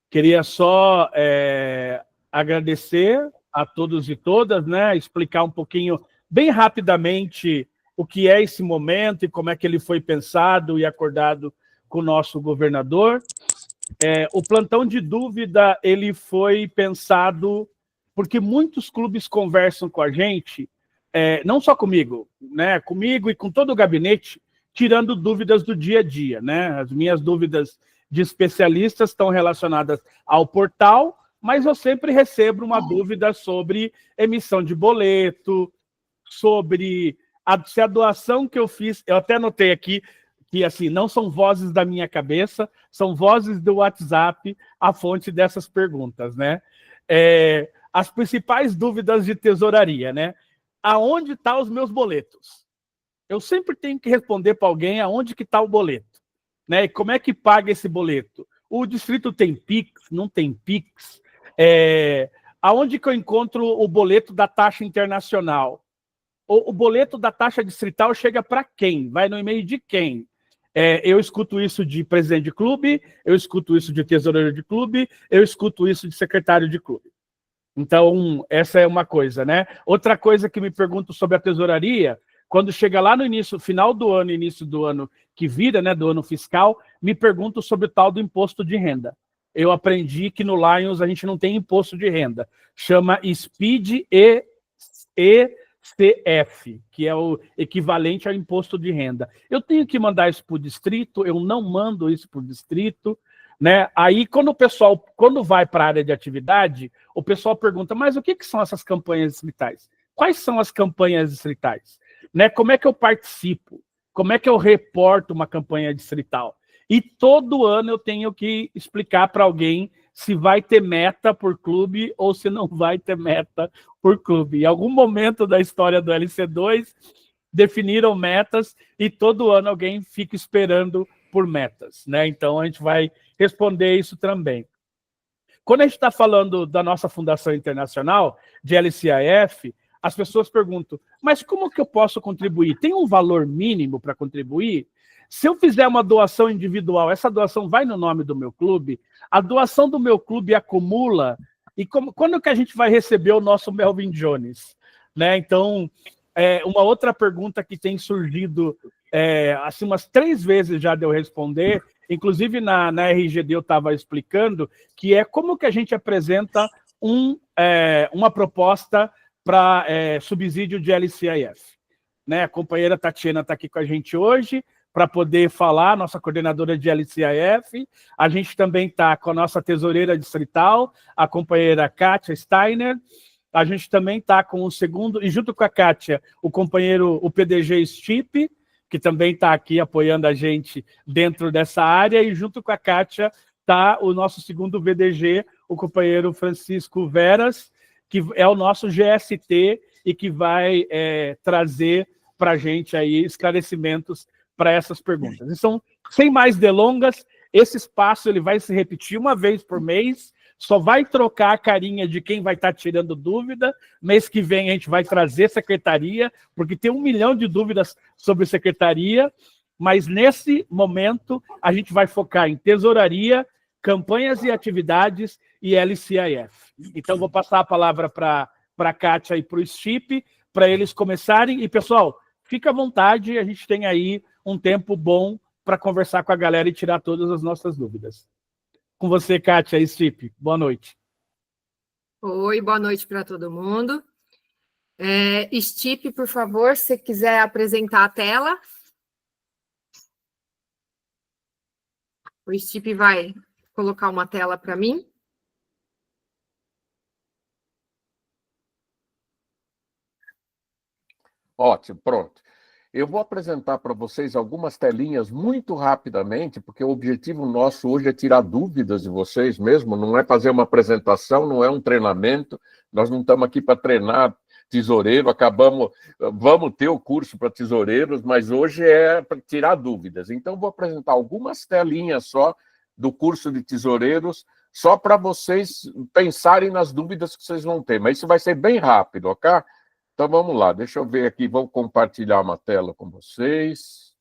Queria só agradecer a todos e todas, né? Explicar um pouquinho, bem rapidamente, o que é esse momento e como é que ele foi pensado e acordado com o nosso governador. O plantão de dúvida, ele foi pensado porque muitos clubes conversam com a gente, não só comigo, né? Comigo e com todo o gabinete, tirando dúvidas do dia a dia, né? As minhas dúvidas de especialistas estão relacionadas ao portal, mas eu sempre recebo uma dúvida sobre emissão de boleto, sobre se a doação que eu fiz, eu até anotei aqui, que assim, não são vozes da minha cabeça, são vozes do WhatsApp, a fonte dessas perguntas, né? As principais dúvidas de tesouraria, né? Aonde estão os meus boletos? Eu sempre tenho que responder para alguém aonde que está o boleto, né? E como é que paga esse boleto? O distrito tem Pix, não tem Pix? Aonde que eu encontro o boleto da taxa internacional? O boleto da taxa distrital chega para quem? Vai no e-mail de quem? Eu escuto isso de presidente de clube, eu escuto isso de tesoureiro de clube, eu escuto isso de secretário de clube. Então, essa é uma coisa, né? Outra coisa que me pergunto sobre a tesouraria, quando chega lá no início, final do ano, início do ano que vira, né, do ano fiscal, me pergunto sobre o tal do imposto de renda. Eu aprendi que no Lions a gente não tem imposto de renda. Chama SPID ECF, que é o equivalente ao imposto de renda. Eu tenho que mandar isso para o distrito, eu não mando isso para o distrito, né? Aí, quando vai para a área de atividade, o pessoal pergunta, mas o que são essas campanhas distritais? Quais são as campanhas distritais? Né? Como é que eu participo? Como é que eu reporto uma campanha distrital? E todo ano eu tenho que explicar para alguém se vai ter meta por clube ou se não vai ter meta por clube. Em algum momento da história do LC2, definiram metas e todo ano alguém fica esperando por metas, né? Então, a gente vai responder isso também. Quando a gente está falando da nossa Fundação Internacional, de LCIF, as pessoas perguntam, mas como que eu posso contribuir? Tem um valor mínimo para contribuir? Se eu fizer uma doação individual, essa doação vai no nome do meu clube? A doação do meu clube acumula? E quando que a gente vai receber o nosso Melvin Jones? Né? Então, uma outra pergunta que tem surgido assim, umas 3 vezes já de eu responder, inclusive na RGD eu estava explicando, que é como que a gente apresenta uma proposta para subsídio de LCIF. Né? A companheira Tatiana está aqui com a gente hoje para poder falar, nossa coordenadora de LCIF. A gente também está com a nossa tesoureira distrital, a companheira Kátia Steiner. A gente também está com o segundo, e junto com a Kátia, o companheiro, o PDG Stipe, que também está aqui apoiando a gente dentro dessa área, e junto com a Kátia está o nosso segundo VDG, o companheiro Francisco Veras, que é o nosso GST e que vai trazer para a gente aí esclarecimentos para essas perguntas. Então, sem mais delongas, esse espaço ele vai se repetir uma vez por mês, só vai trocar a carinha de quem vai estar tirando dúvida. Mês que vem a gente vai trazer secretaria, porque tem 1 milhão de dúvidas sobre secretaria, mas nesse momento a gente vai focar em tesouraria, campanhas e atividades e LCIF. Então, vou passar a palavra para a Kátia e para o Stipe, para eles começarem. E, pessoal, fica à vontade, a gente tem aí um tempo bom para conversar com a galera e tirar todas as nossas dúvidas. Com você, Kátia e Stipe. Boa noite. Oi, boa noite para todo mundo. Stipe, por favor, se você quiser apresentar a tela. O Stipe vai colocar uma tela para mim. Ótimo, pronto. Eu vou apresentar para vocês algumas telinhas muito rapidamente, porque o objetivo nosso hoje é tirar dúvidas de vocês mesmo, não é fazer uma apresentação, não é um treinamento, nós não estamos aqui para treinar tesoureiro, vamos ter o curso para tesoureiros, mas hoje é para tirar dúvidas. Então, vou apresentar algumas telinhas só do curso de tesoureiros, só para vocês pensarem nas dúvidas que vocês vão ter, mas isso vai ser bem rápido, ok? Então, vamos lá, deixa eu ver aqui, vou compartilhar uma tela com vocês.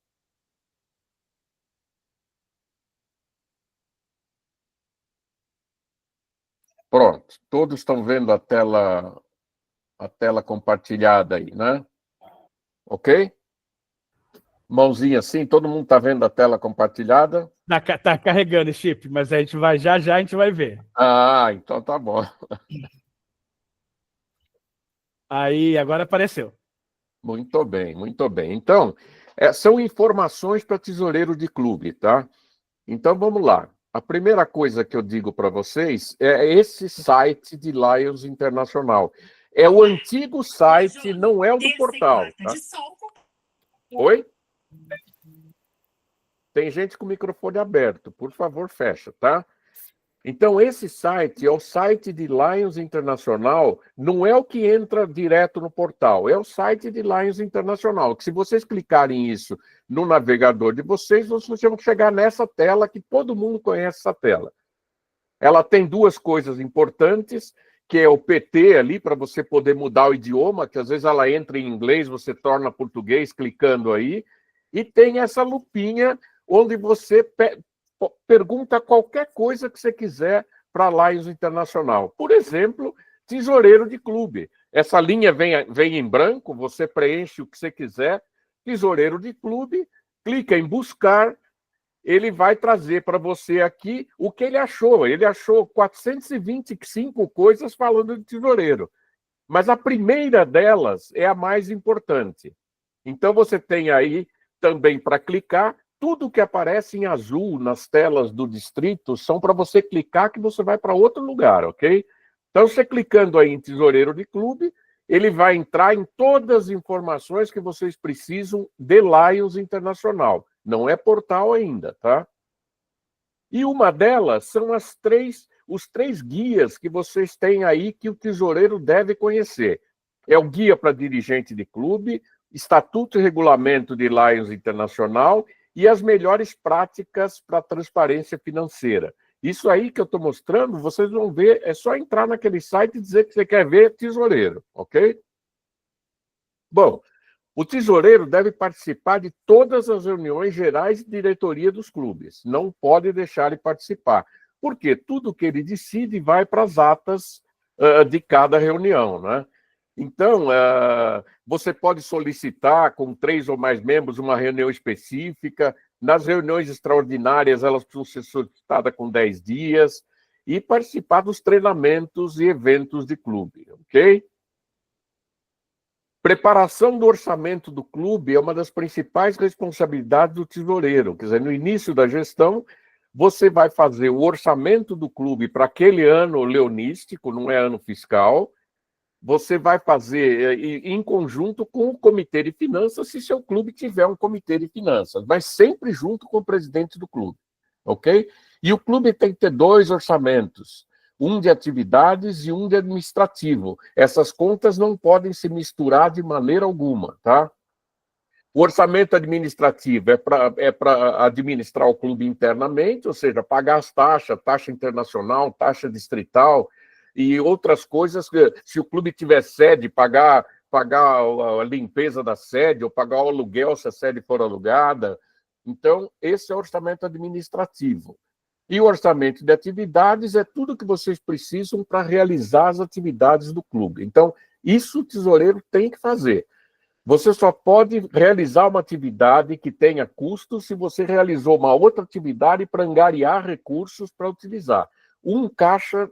Pronto. Todos estão vendo a tela compartilhada aí, né? Ok? Mãozinha assim, todo mundo está vendo a tela compartilhada? Tá carregando, Chip, mas a gente vai já a gente vai ver. Ah, então tá bom. Aí, agora apareceu. Muito bem, muito bem. Então, são informações para tesoureiro de clube, tá? Então, vamos lá. A primeira coisa que eu digo para vocês é esse site de Lions Internacional. É o antigo site, não é o do portal, tá? Oi? Tem gente com o microfone aberto. Por favor, fecha, tá? Então, esse site é o site de Lions Internacional, não é o que entra direto no portal, é o site de Lions Internacional, que se vocês clicarem isso no navegador de vocês vão chegar nessa tela, que todo mundo conhece essa tela. Ela tem duas coisas importantes, que é o PT ali, para você poder mudar o idioma, que às vezes ela entra em inglês, você torna português clicando aí, e tem essa lupinha onde você pergunta qualquer coisa que você quiser para a Lions Internacional. Por exemplo, tesoureiro de clube. Essa linha vem em branco, você preenche o que você quiser, tesoureiro de clube, clica em buscar, ele vai trazer para você aqui o que ele achou. Ele achou 425 coisas falando de tesoureiro. Mas a primeira delas é a mais importante. Então, você tem aí também para clicar. Tudo que aparece em azul nas telas do distrito são para você clicar que você vai para outro lugar, ok? Então, você clicando aí em tesoureiro de clube, ele vai entrar em todas as informações que vocês precisam de Lions Internacional. Não é portal ainda, tá? E uma delas são os três guias que vocês têm aí que o tesoureiro deve conhecer. É o guia para dirigente de clube, Estatuto e Regulamento de Lions Internacional e as melhores práticas para transparência financeira. Isso aí que eu estou mostrando, vocês vão ver, é só entrar naquele site e dizer que você quer ver tesoureiro, ok? Bom, o tesoureiro deve participar de todas as reuniões gerais de diretoria dos clubes. Não pode deixar de participar, porque tudo que ele decide vai para as atas de cada reunião, né? Então, você pode solicitar com 3 ou mais membros uma reunião específica. Nas reuniões extraordinárias, elas precisam ser solicitadas com 10 dias e participar dos treinamentos e eventos de clube, ok? Preparação do orçamento do clube é uma das principais responsabilidades do tesoureiro. Quer dizer, no início da gestão, você vai fazer o orçamento do clube para aquele ano leonístico, não é ano fiscal. Você vai fazer em conjunto com o comitê de finanças, se seu clube tiver um comitê de finanças, mas sempre junto com o presidente do clube, ok? E o clube tem que ter 2 orçamentos, um de atividades e um de administrativo. Essas contas não podem se misturar de maneira alguma, tá? O orçamento administrativo é para administrar o clube internamente, ou seja, pagar as taxas, taxa internacional, taxa distrital e outras coisas. Se o clube tiver sede, pagar a limpeza da sede ou pagar o aluguel se a sede for alugada. Então, esse é o orçamento administrativo. E o orçamento de atividades é tudo que vocês precisam para realizar as atividades do clube. Então, isso o tesoureiro tem que fazer. Você só pode realizar uma atividade que tenha custo se você realizou uma outra atividade para angariar recursos para utilizar. Um caixa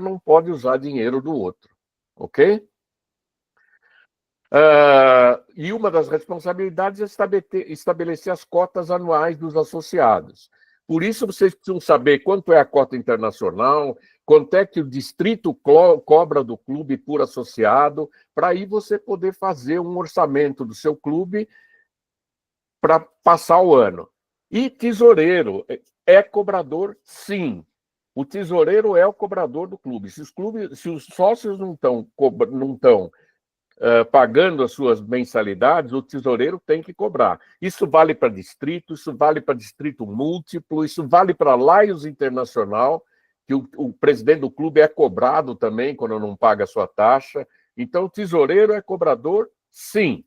não pode usar dinheiro do outro, ok? E uma das responsabilidades é estabelecer as cotas anuais dos associados. Por isso, vocês precisam saber quanto é a cota internacional, quanto é que o distrito cobra do clube por associado, para aí você poder fazer um orçamento do seu clube para passar o ano. E tesoureiro é cobrador, sim. O tesoureiro é o cobrador do clube. Se os sócios não estão pagando as suas mensalidades, o tesoureiro tem que cobrar. Isso vale para distrito, isso vale para distrito múltiplo, isso vale para Lions Internacional, que o presidente do clube é cobrado também quando não paga a sua taxa. Então, o tesoureiro é cobrador, sim.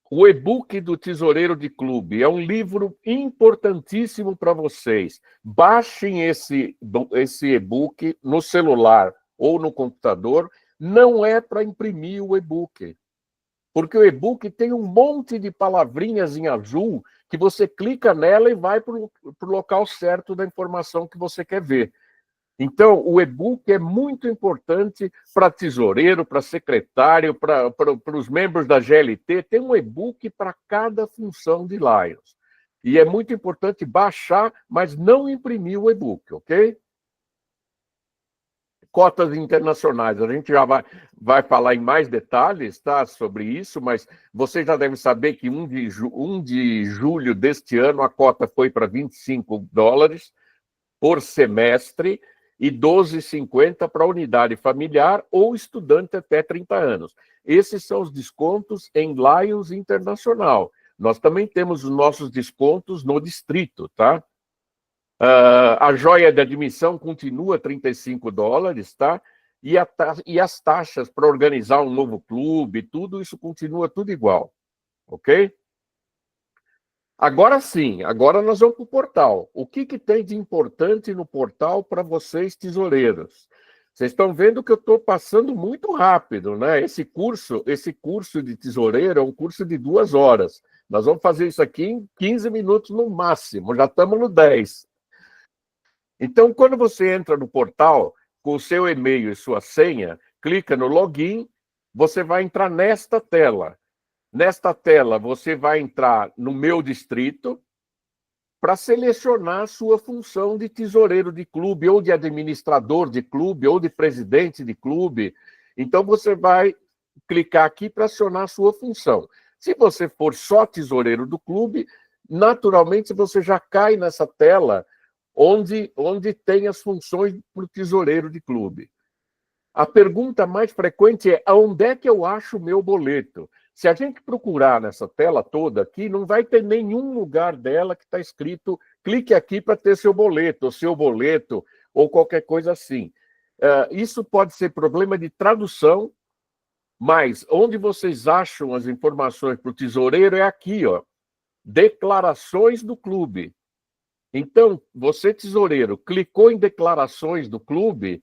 O e-book do Tesoureiro de Clube é um livro importantíssimo para vocês. Baixem esse e-book no celular ou no computador. Não é para imprimir o e-book, porque o e-book tem um monte de palavrinhas em azul que você clica nela e vai para o local certo da informação que você quer ver. Então, o e-book é muito importante para tesoureiro, para secretário, para os membros da GLT. Tem um e-book para cada função de Lions. E é muito importante baixar, mas não imprimir o e-book, ok? Cotas internacionais. A gente já vai falar em mais detalhes, tá, sobre isso, mas você já deve saber que 1 de julho deste ano a cota foi para $25 por semestre, e 12,50 para unidade familiar ou estudante até 30 anos. Esses são os descontos em Lions Internacional. Nós também temos os nossos descontos no distrito, tá? A joia de admissão continua $35, tá? E as taxas para organizar um novo clube, tudo isso continua tudo igual, ok? Agora sim, agora nós vamos para o portal. O que tem de importante no portal para vocês, tesoureiros? Vocês estão vendo que eu estou passando muito rápido, né? Esse curso de tesoureiro é um curso de 2 horas. Nós vamos fazer isso aqui em 15 minutos no máximo, já estamos no 10. Então, quando você entra no portal, com o seu e-mail e sua senha, clica no login, você vai entrar nesta tela. Nesta tela, você vai entrar no Meu Distrito para selecionar a sua função de tesoureiro de clube, ou de administrador de clube, ou de presidente de clube. Então, você vai clicar aqui para acionar a sua função. Se você for só tesoureiro do clube, naturalmente você já cai nessa tela onde tem as funções para o tesoureiro de clube. A pergunta mais frequente é: onde é que eu acho o meu boleto? Se a gente procurar nessa tela toda aqui, não vai ter nenhum lugar dela que está escrito clique aqui para ter seu boleto, ou qualquer coisa assim. Isso pode ser problema de tradução, mas onde vocês acham as informações para o tesoureiro é aqui, ó, declarações do clube. Então, você, tesoureiro, clicou em declarações do clube,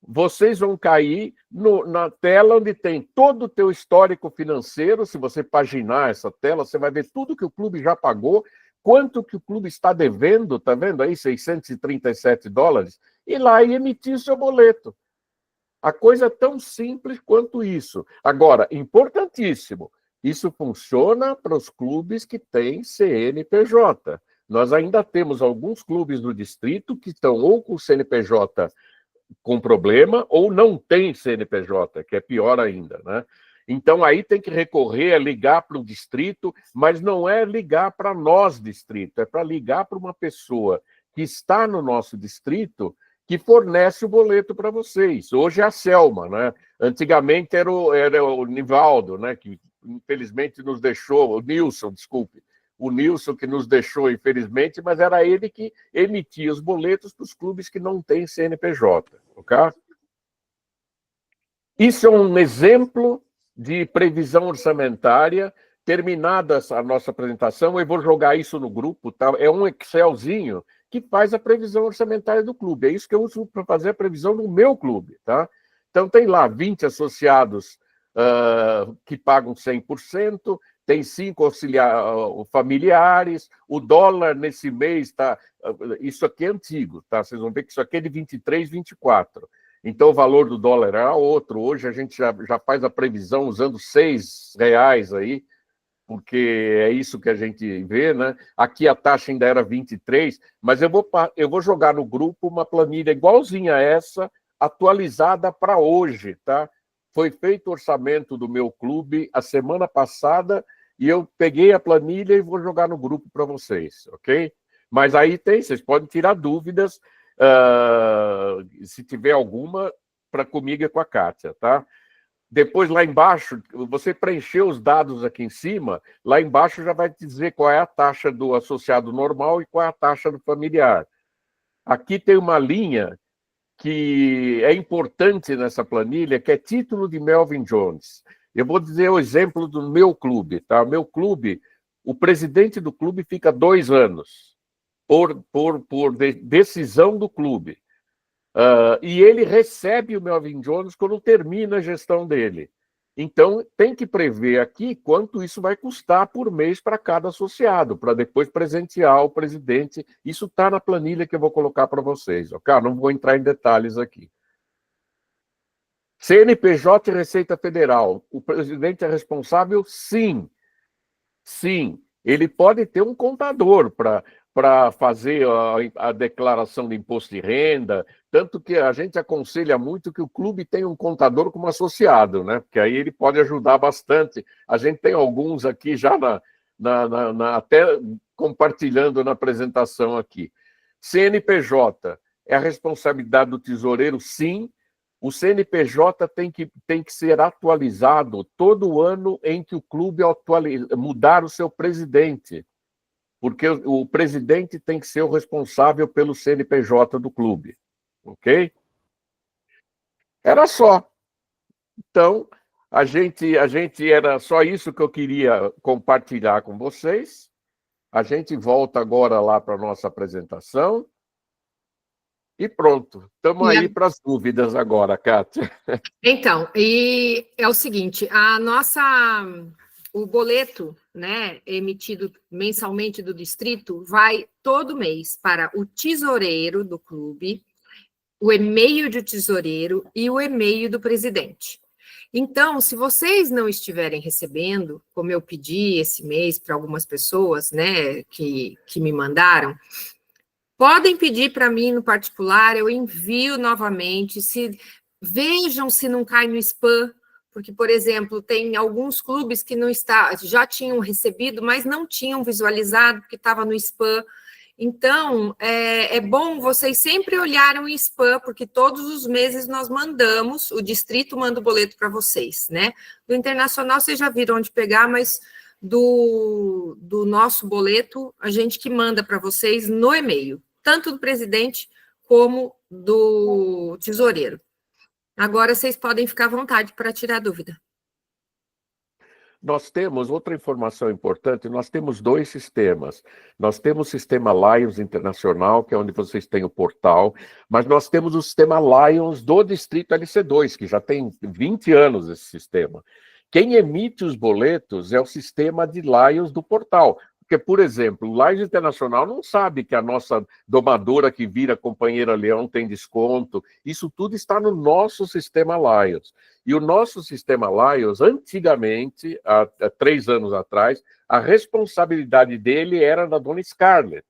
vocês vão cair na tela onde tem todo o teu histórico financeiro. Se você paginar essa tela, você vai ver tudo que o clube já pagou, quanto que o clube está devendo, tá vendo aí? $637. E lá e emitir o seu boleto. A coisa é tão simples quanto isso. Agora, importantíssimo, isso funciona para os clubes que têm CNPJ. Nós ainda temos alguns clubes do distrito que estão ou com CNPJ com problema, ou não tem CNPJ, que é pior ainda, né? Então, aí tem que recorrer a ligar para o distrito, mas não é ligar para nós, distrito, é para ligar para uma pessoa que está no nosso distrito que fornece o boleto para vocês. Hoje é a Selma, né? Antigamente era o Nivaldo, né? Que infelizmente nos deixou, o Nilson, desculpe, o Nilson que nos deixou, infelizmente, mas era ele que emitia os boletos para os clubes que não têm CNPJ, ok? Isso é um exemplo de previsão orçamentária. Terminada a nossa apresentação, eu vou jogar isso no grupo, tá? É um Excelzinho que faz a previsão orçamentária do clube. É isso que eu uso para fazer a previsão do meu clube, tá? Então, tem lá 20 associados que pagam 100%, tem 5 familiares, o dólar nesse mês está... Isso aqui é antigo, tá? Vocês vão ver que isso aqui é de 23, 24. Então, o valor do dólar era outro. Hoje a gente já faz a previsão usando R$6 aí, porque é isso que a gente vê, né? Aqui a taxa ainda era 23, mas eu vou jogar no grupo uma planilha igualzinha a essa, atualizada para hoje, tá? Foi feito o orçamento do meu clube a semana passada e eu peguei a planilha e vou jogar no grupo para vocês, ok? Mas aí vocês podem tirar dúvidas, se tiver alguma, para comigo e com a Kátia, tá? Depois, lá embaixo, você preencheu os dados aqui em cima, lá embaixo já vai te dizer qual é a taxa do associado normal e qual é a taxa do familiar. Aqui tem uma linha que é importante nessa planilha, que é título de Melvin Jones. Eu vou dizer o exemplo do meu clube, tá? O meu clube, o presidente do clube fica 2 anos, por decisão do clube. E ele recebe o Melvin Jones quando termina a gestão dele. Então, tem que prever aqui quanto isso vai custar por mês para cada associado, para depois presentear o presidente. Isso está na planilha que eu vou colocar para vocês. Ok? Não vou entrar em detalhes aqui. CNPJ e Receita Federal. O presidente é responsável? Sim. Sim. Ele pode ter um contador para fazer a declaração de imposto de renda, tanto que a gente aconselha muito que o clube tenha um contador como associado, né? Porque aí ele pode ajudar bastante. A gente tem alguns aqui já até compartilhando na apresentação aqui. CNPJ é a responsabilidade do tesoureiro, sim. O CNPJ tem que ser atualizado todo ano em que o clube mudar o seu presidente, porque o presidente tem que ser o responsável pelo CNPJ do clube, ok? Era só. Então, a gente era só isso que eu queria compartilhar com vocês. A gente volta agora lá para a nossa apresentação. E pronto, estamos aí para as dúvidas agora, Kátia. Então, e é o seguinte, o boleto, né, emitido mensalmente do distrito, vai todo mês para o tesoureiro do clube, o e-mail do tesoureiro e o e-mail do presidente. Então, se vocês não estiverem recebendo, como eu pedi esse mês para algumas pessoas, né, que me mandaram, podem pedir para mim no particular, eu envio novamente, vejam se não cai no spam, porque, por exemplo, tem alguns clubes que já tinham recebido, mas não tinham visualizado, porque estava no spam. Então, é bom vocês sempre olharem o spam, porque todos os meses nós mandamos, o distrito manda o boleto para vocês, né? Do internacional, vocês já viram onde pegar, mas do nosso boleto, a gente que manda para vocês no e-mail, tanto do presidente como do tesoureiro. Agora vocês podem ficar à vontade para tirar dúvida. Nós temos outra informação importante, nós temos 2 sistemas. Nós temos o sistema Lions Internacional, que é onde vocês têm o portal, mas nós temos o sistema Lions do Distrito LC2, que já tem 20 anos esse sistema. Quem emite os boletos é o sistema de Lions do portal. Porque, por exemplo, o Lions Internacional não sabe que a nossa domadora que vira companheira Leão tem desconto. Isso tudo está no nosso sistema Lions. E o nosso sistema Lions, antigamente, há 3 anos atrás, a responsabilidade dele era da dona Scarlett.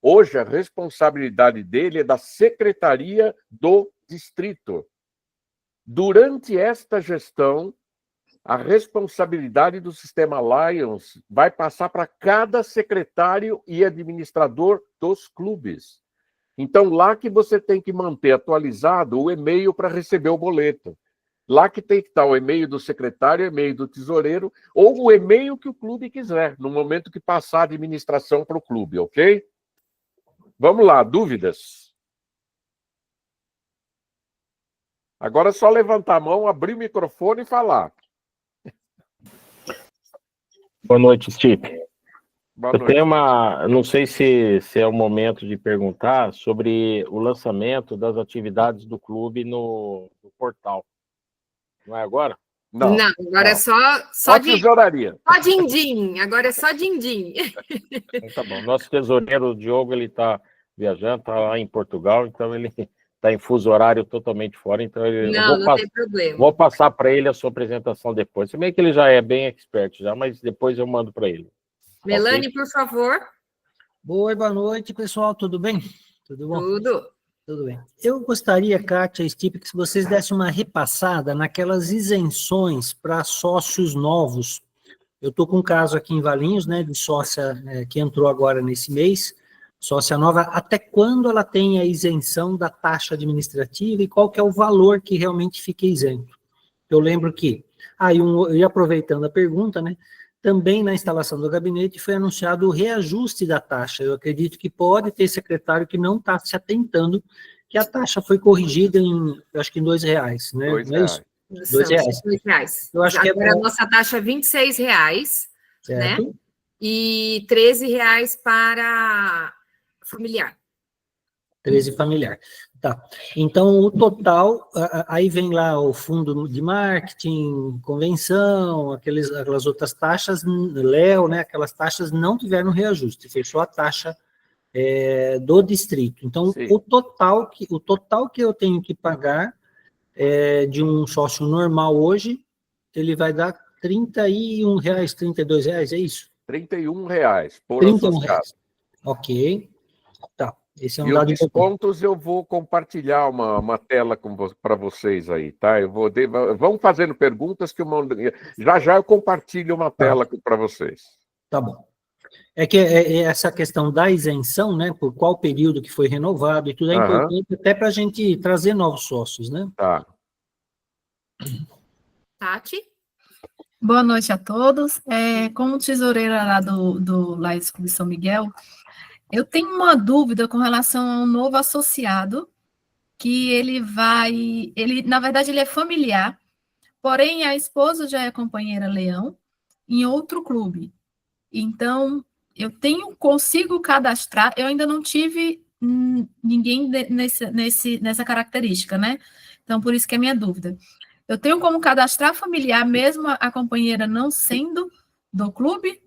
Hoje, a responsabilidade dele é da Secretaria do Distrito. Durante esta gestão, a responsabilidade do sistema Lions vai passar para cada secretário e administrador dos clubes. Então, lá que você tem que manter atualizado o e-mail para receber o boleto. Lá que tem que estar o e-mail do secretário, o e-mail do tesoureiro, ou o e-mail que o clube quiser, no momento que passar a administração para o clube, ok? Vamos lá, dúvidas? Agora é só levantar a mão, abrir o microfone e falar. Boa noite, Steve. Boa Eu noite. tenho não sei se é o momento de perguntar sobre o lançamento das atividades do clube no portal. Não é agora? Não, agora é só tesouraria. Só din-din, agora é só din-din. Então, tá bom. Nosso tesoureiro, o Diogo, ele está viajando, está lá em Portugal, então ele está em fuso horário totalmente fora, então não tem problema. Vou passar para ele a sua apresentação depois. Se bem que ele já é bem expert já, mas depois eu mando para ele. Melanie, okay? Por favor. Boa noite, pessoal, tudo bem? Tudo bom? Tudo bem. Eu gostaria, Kátia e Stipe, que vocês dessem uma repassada naquelas isenções para sócios novos. Eu estou com um caso aqui em Valinhos, né, de sócia que entrou agora nesse mês, sócia nova, até quando ela tem a isenção da taxa administrativa e qual que é o valor que realmente fica isento. Eu lembro que, e aproveitando a pergunta, né, também na instalação do gabinete foi anunciado o reajuste da taxa. Eu acredito que pode ter secretário que não está se atentando que a taxa foi corrigida acho que em R$2, né? R$2. Não é isso? R$2. R$2. Eu acho que é Agora a bom. nossa taxa é R$26, né? Certo? E R$13 para familiar. 13 familiar. Tá. Então, o total, aí vem lá o fundo de marketing, convenção, aquelas outras taxas, Léo, né? Aquelas taxas não tiveram reajuste, fechou a taxa do distrito. Então, Sim. o total que eu tenho que pagar de um sócio normal hoje, ele vai dar R$31, R$32, é isso? R$31 por R$31. associado. Ok. Tá. Esse é um E os dado importante. descontos eu vou compartilhar uma tela para vocês aí, tá? Vão fazendo perguntas que já eu compartilho uma tela para vocês. Tá bom. É que essa questão da isenção, né, por qual período que foi renovado e tudo, é importante até para a gente trazer novos sócios, né? Tá. Tati? Boa noite a todos. Como tesoureira lá do Lages Clube São Miguel, eu tenho uma dúvida com relação a um novo associado, que na verdade, ele é familiar, porém a esposa já é companheira Leão em outro clube. Então, consigo cadastrar, eu ainda não tive ninguém nessa característica, né? Então, por isso que é a minha dúvida. Eu tenho como cadastrar familiar, mesmo a companheira não sendo do clube,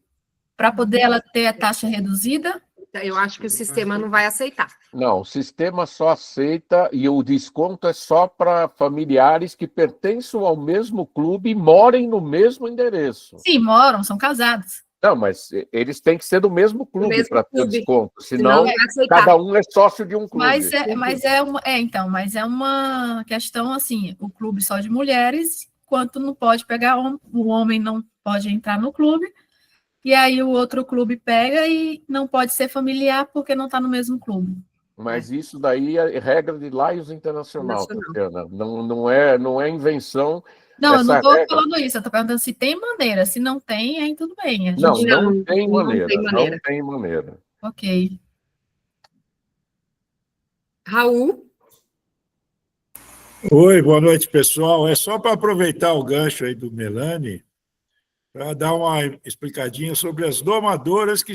para poder ela ter a taxa reduzida? Eu acho que o sistema não vai aceitar. Não, o sistema só aceita e o desconto é só para familiares que pertencem ao mesmo clube e morem no mesmo endereço. Sim, moram, são casados. Não, mas eles têm que ser do mesmo clube para ter desconto, Senão senão vai aceitar. cada um é sócio de um clube. Mas é uma questão assim, o clube só de mulheres, quanto não pode pegar, o homem não pode entrar no clube, e aí o outro clube pega e não pode ser familiar porque não está no mesmo clube. Mas isso daí é regra de Lages Internacional, Tatiana. Não é invenção. Não, eu não estou falando isso, eu estou perguntando se tem maneira. Se não tem, aí tudo bem. Não tem maneira. Não tem maneira. Ok. Raul? Oi, boa noite, pessoal. É só para aproveitar o gancho aí do Melani, para dar uma explicadinha sobre as domadoras que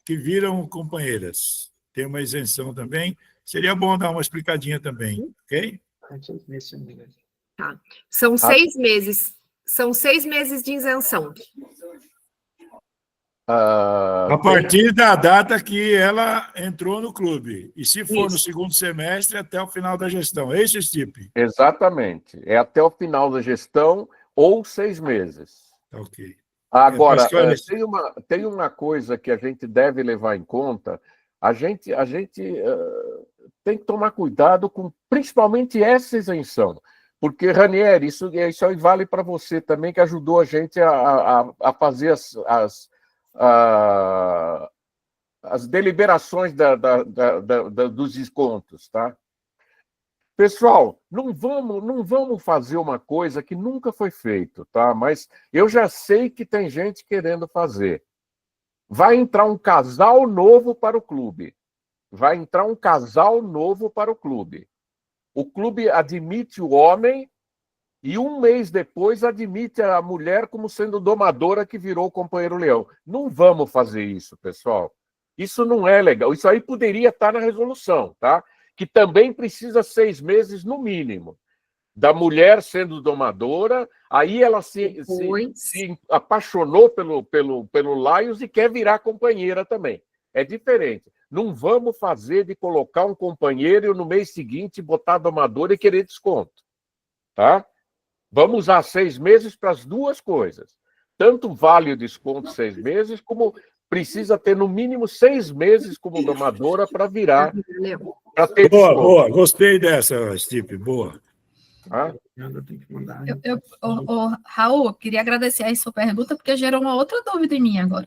viram companheiras. Tem uma isenção também. Seria bom dar uma explicadinha também, ok? Tá. São 6 meses. São 6 meses de isenção. A partir da data que ela entrou no clube. E se for Isso. no segundo semestre, até o final da gestão. É esse tipo? Exatamente. É até o final da gestão ou 6 meses. Ok. Agora, tem uma coisa que a gente deve levar em conta. A gente tem que tomar cuidado com principalmente essa isenção. Porque, Ranieri, isso aí vale para você também, que ajudou a gente a fazer as deliberações dos descontos, tá? Pessoal, não vamos fazer uma coisa que nunca foi feito, tá? Mas eu já sei que tem gente querendo fazer. Vai entrar um casal novo para o clube. O clube admite o homem e um mês depois admite a mulher como sendo domadora que virou companheiro leão. Não vamos fazer isso, pessoal. Isso não é legal. Isso aí poderia estar na resolução, tá? Que também precisa 6 meses no mínimo. Da mulher sendo domadora, aí ela se apaixonou pelo Lions e quer virar companheira também. É diferente. Não vamos fazer de colocar um companheiro e no mês seguinte botar a domadora e querer desconto. Tá? Vamos usar 6 meses para as duas coisas. Tanto vale o desconto 6 meses, como precisa ter no mínimo 6 meses como domadora para virar. Pra ter desconto. Boa. Gostei dessa, Stipe. Boa. Raul, eu queria agradecer a sua pergunta, porque gerou uma outra dúvida em mim agora.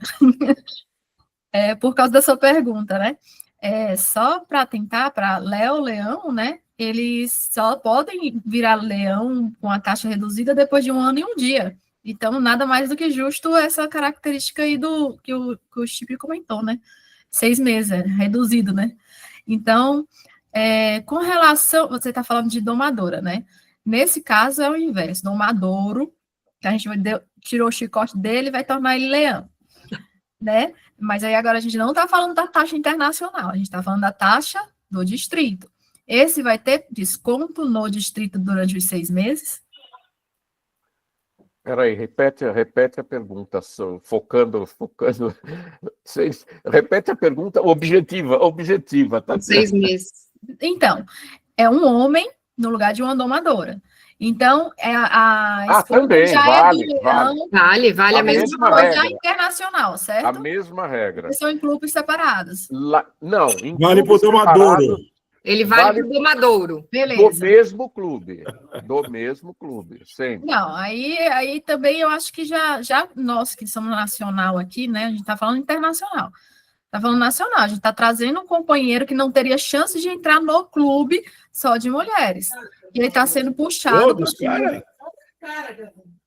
Por causa da sua pergunta, né? Só para tentar, para Leão, né? Eles só podem virar leão com a taxa reduzida depois de 1 ano e 1 dia. Então, nada mais do que justo essa característica aí que o Stipe comentou, né? 6 meses, reduzido, né? Então, com relação... Você está falando de domadora, né? Nesse caso, é o inverso. Domadouro, que a gente tirou o chicote dele e vai tornar ele leão, né? Mas aí agora a gente não está falando da taxa internacional, a gente está falando da taxa do distrito. Esse vai ter desconto no distrito durante os 6 meses? Peraí, repete a pergunta, focando. Repete a pergunta objetiva, tá? 6 meses. Então, é um homem no lugar de uma domadora. Então, também, já vale, é do leão, Vale a mesma mas regra. já internacional, A certo? mesma regra. Eles são em clubes separados. Não, Vale em para o clubes domadouro. separados, Ele vale para o domadouro. do Beleza. mesmo clube, sempre. Não, aí também eu acho que já nós que somos nacional aqui, né? A gente está falando internacional. Está falando nacional, a gente está trazendo um companheiro que não teria chance de entrar no clube só de mulheres. E ele está sendo puxado. Todos, cara.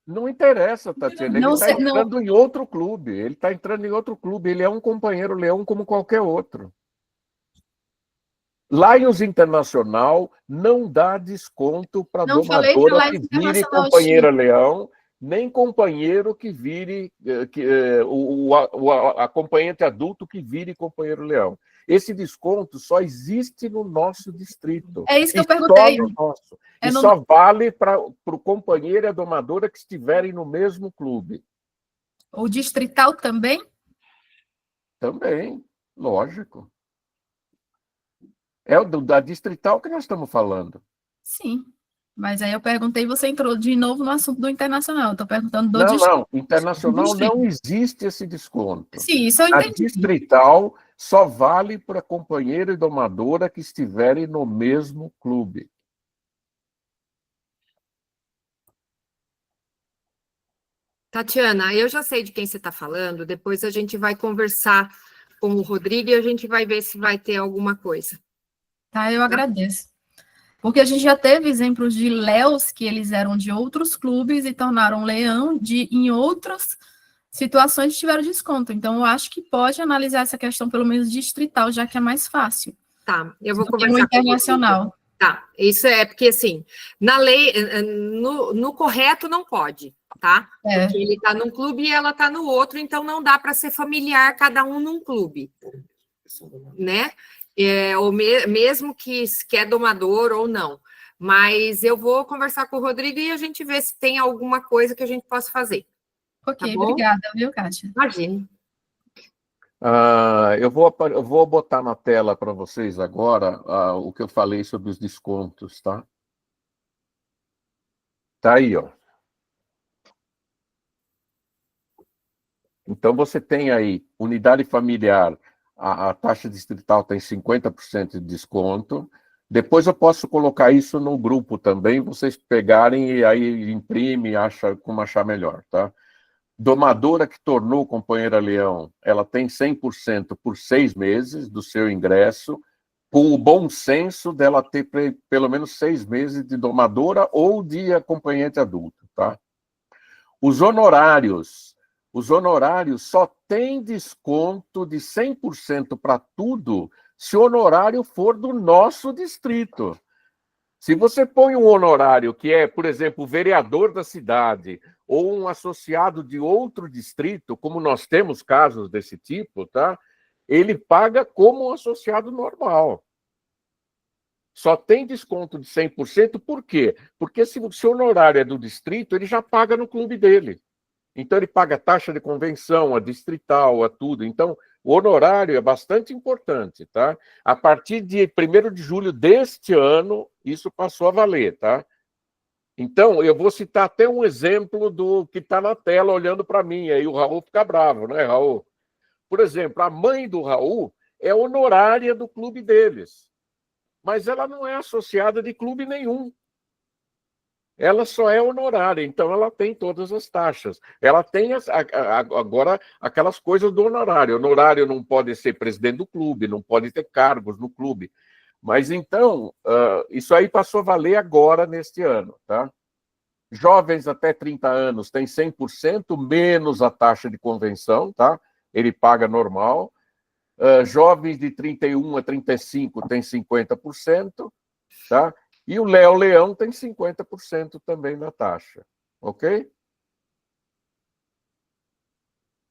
Não interessa, Tatiana, ele Não está sei, não. entrando em outro clube. Ele é um companheiro leão como qualquer outro. Lions Internacional não dá desconto para Não falei que domadora a que Lions vire Internacional companheira leão, nem companheiro que vire o acompanhante adulto que vire companheiro leão. Esse desconto só existe no nosso distrito. É isso que eu E perguntei. Só no nosso. É E no- só vale para o companheiro e a domadora que estiverem no mesmo clube. O distrital também? Também, lógico. É da distrital que nós estamos falando. Sim. Mas aí eu perguntei, você entrou de novo no assunto do internacional. Eu estou perguntando do distrito. Não, internacional distrito. não existe esse desconto. Sim, isso eu A entendi. distrital só vale para companheiro e domadora que estiverem no mesmo clube. Tatiana, eu já sei de quem você está falando, depois a gente vai conversar com o Rodrigo e a gente vai ver se vai ter alguma coisa. Tá, eu agradeço. Porque a gente já teve exemplos de léus que eles eram de outros clubes e tornaram leão em outras situações tiveram desconto. Então, eu acho que pode analisar essa questão, pelo menos distrital, já que é mais fácil. Tá, eu vou Do que no conversar com o internacional. Rodrigo. Tá, isso é porque, assim, na lei, no correto não pode, tá? É. Porque ele está num clube e ela está no outro, então não dá para ser familiar cada um num clube, né? Ou mesmo que é domador ou não. Mas eu vou conversar com o Rodrigo e a gente vê se tem alguma coisa que a gente possa fazer. Ok, Tá bom? obrigada, viu, Kátia? Imagina. Eu vou botar na tela para vocês agora o que eu falei sobre os descontos, tá? Tá aí, ó. Então, você tem aí, unidade familiar, a taxa distrital tem 50% de desconto. Depois eu posso colocar isso no grupo também, vocês pegarem e aí imprime, acha como achar melhor, tá? Domadora que tornou companheira leão, ela tem 100% por 6 meses do seu ingresso, com o bom senso dela ter pelo menos 6 meses de domadora ou de acompanhante adulto, tá? Os honorários só tem desconto de 100% para tudo se o honorário for do nosso distrito. Se você põe um honorário que é, por exemplo, o vereador da cidade ou um associado de outro distrito, como nós temos casos desse tipo, tá? Ele paga como um associado normal. Só tem desconto de 100%, por quê? Porque se o seu honorário é do distrito, ele já paga no clube dele. Então, ele paga a taxa de convenção, a distrital, a tudo. Então, o honorário é bastante importante, tá? A partir de 1º de julho deste ano, isso passou a valer, tá? Então, eu vou citar até um exemplo do que está na tela olhando para mim, aí o Raul fica bravo, né, Raul? Por exemplo, a mãe do Raul é honorária do clube deles, mas ela não é associada de clube nenhum. Ela só é honorária, então ela tem todas as taxas. Ela tem agora aquelas coisas do honorário. Honorário não pode ser presidente do clube, não pode ter cargos no clube. Mas então, isso aí passou a valer agora neste ano, tá? Jovens até 30 anos têm 100% menos a taxa de convenção, tá? Ele paga normal. Jovens de 31 a 35 têm 50%, tá? E o Léo Leão tem 50% também da taxa. Ok?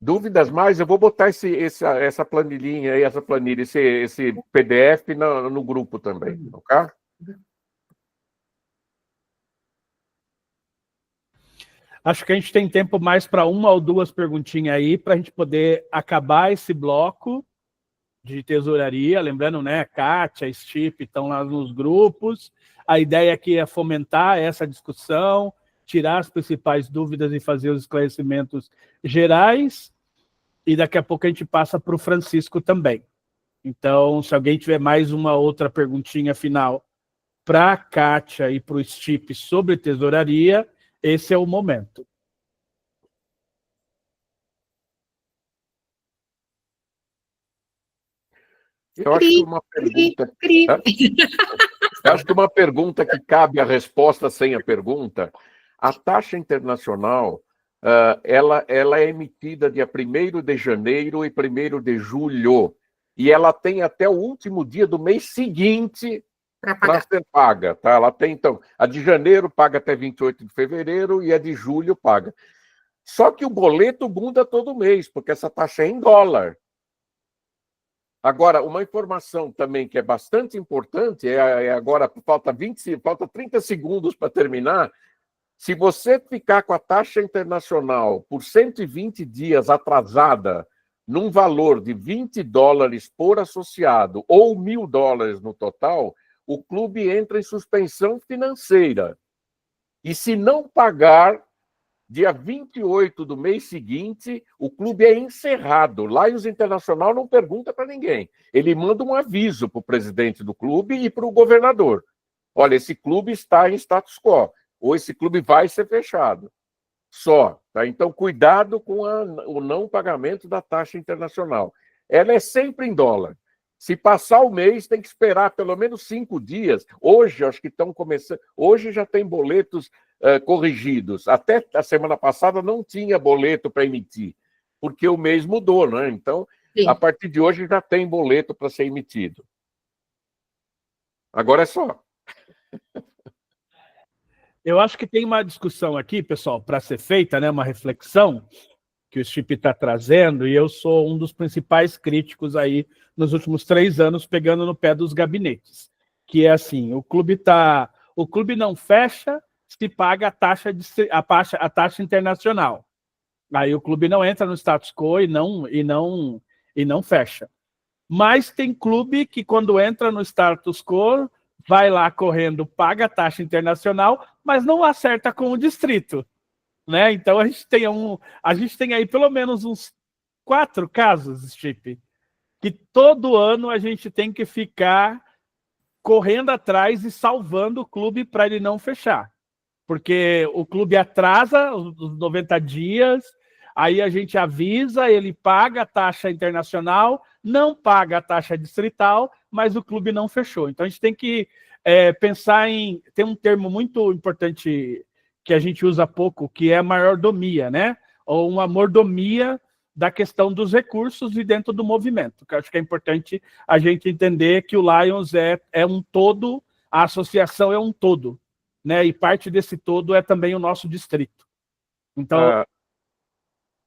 Dúvidas mais? Eu vou botar essa planilhinha aí, esse PDF no grupo também, ok? Acho que a gente tem tempo mais para uma ou duas perguntinhas aí, para a gente poder acabar esse bloco de tesouraria. Lembrando, né, Kátia, Stipe estão lá nos grupos. A ideia aqui é fomentar essa discussão, tirar as principais dúvidas e fazer os esclarecimentos gerais. E daqui a pouco a gente passa para o Francisco também. Então, se alguém tiver mais uma outra perguntinha final para a Kátia e para o Stipe sobre tesouraria, esse é o momento. Eu acho que uma pergunta que cabe a resposta sem a pergunta. A taxa internacional, ela é emitida dia 1º de janeiro e 1º de julho. E ela tem até o último dia do mês seguinte para ser paga. Tá? Ela tem, então, a de janeiro paga até 28 de fevereiro e a de julho paga. Só que o boleto muda todo mês, porque essa taxa é em dólar. Agora, uma informação também que é bastante importante, agora falta 30 segundos para terminar. Se você ficar com a taxa internacional por 120 dias atrasada, num valor de $20 por associado ou $1.000 no total, o clube entra em suspensão financeira. E se não pagar, dia 28 do mês seguinte, o clube é encerrado. Lions Internacional não pergunta para ninguém. Ele manda um aviso para o presidente do clube e para o governador. Olha, esse clube está em status quo, ou esse clube vai ser fechado. Só. Tá? Então, cuidado com o não pagamento da taxa internacional. Ela é sempre em dólar. Se passar o mês, tem que esperar pelo menos 5 dias. Hoje, acho que estão começando. Hoje já tem boletos corrigidos. Até a semana passada não tinha boleto para emitir, porque o mês mudou, né? Então, sim, a partir de hoje já tem boleto para ser emitido. Agora é só. Eu acho que tem uma discussão aqui, pessoal, para ser feita, né? Uma reflexão que o Stipe está trazendo, e eu sou um dos principais críticos aí nos últimos 3 anos, pegando no pé dos gabinetes, que é assim, o clube não fecha se paga a taxa internacional. Aí o clube não entra no status quo e não fecha. Mas tem clube que, quando entra no status quo, vai lá correndo, paga a taxa internacional, mas não acerta com o distrito. Né? Então a gente tem aí pelo menos uns 4 casos, Stipe, que todo ano a gente tem que ficar correndo atrás e salvando o clube para ele não fechar. Porque o clube atrasa os 90 dias, aí a gente avisa, ele paga a taxa internacional, não paga a taxa distrital, mas o clube não fechou. Então a gente tem que pensar em... Tem um termo muito importante que a gente usa pouco, que é a maiordomia, né? Ou uma mordomia da questão dos recursos e dentro do movimento. Que eu acho que é importante a gente entender que o Lions é um todo, a associação é um todo, né? E parte desse todo é também o nosso distrito. Então,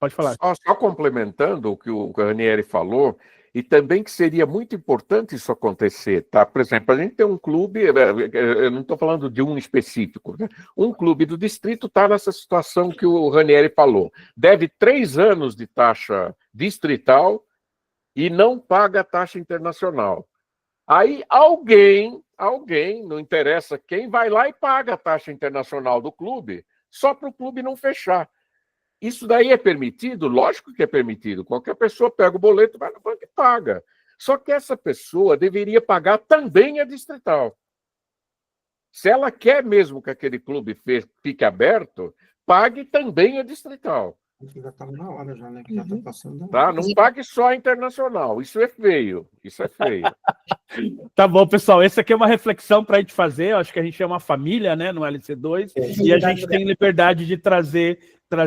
pode falar. Só complementando o que o Ranieri falou, e também que seria muito importante isso acontecer, tá? Por exemplo, a gente tem um clube, eu não estou falando de um específico, né? Um clube do distrito está nessa situação que o Ranieri falou. Deve 3 anos de taxa distrital e não paga a taxa internacional. Aí alguém, não interessa quem, vai lá e paga a taxa internacional do clube, só para o clube não fechar. Isso daí é permitido? Lógico que é permitido. Qualquer pessoa pega o boleto, vai no banco e paga. Só que essa pessoa deveria pagar também a distrital. Se ela quer mesmo que aquele clube fique aberto, pague também a distrital. Já estava na hora, já, né? Que já está passando. Tá? Não pague só a internacional. Isso é feio. Isso é feio. Tá bom, pessoal. Essa aqui é uma reflexão para a gente fazer. Eu acho que a gente é uma família, né, no LC2, e a gente tem liberdade de trazer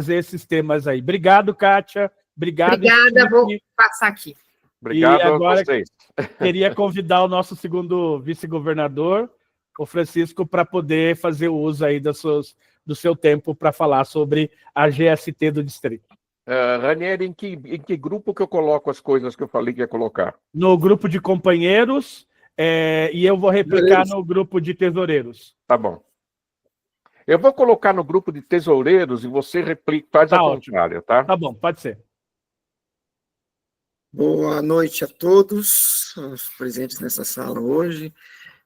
esses temas aí. Obrigado, Kátia. Obrigada, Stipe. Vou passar aqui. Obrigado e agora, a vocês. Queria convidar o nosso segundo vice-governador o Francisco para poder fazer uso aí do seu tempo para falar sobre a GST do distrito. Ranieri, em que grupo que eu coloco as coisas que eu falei que ia colocar? No grupo de companheiros, e eu vou replicar no grupo de tesoureiros. Tá bom. Eu vou colocar no grupo de tesoureiros e você replica, faz a contrária, tá? Tá bom, pode ser. Boa noite a todos, os presentes nessa sala hoje.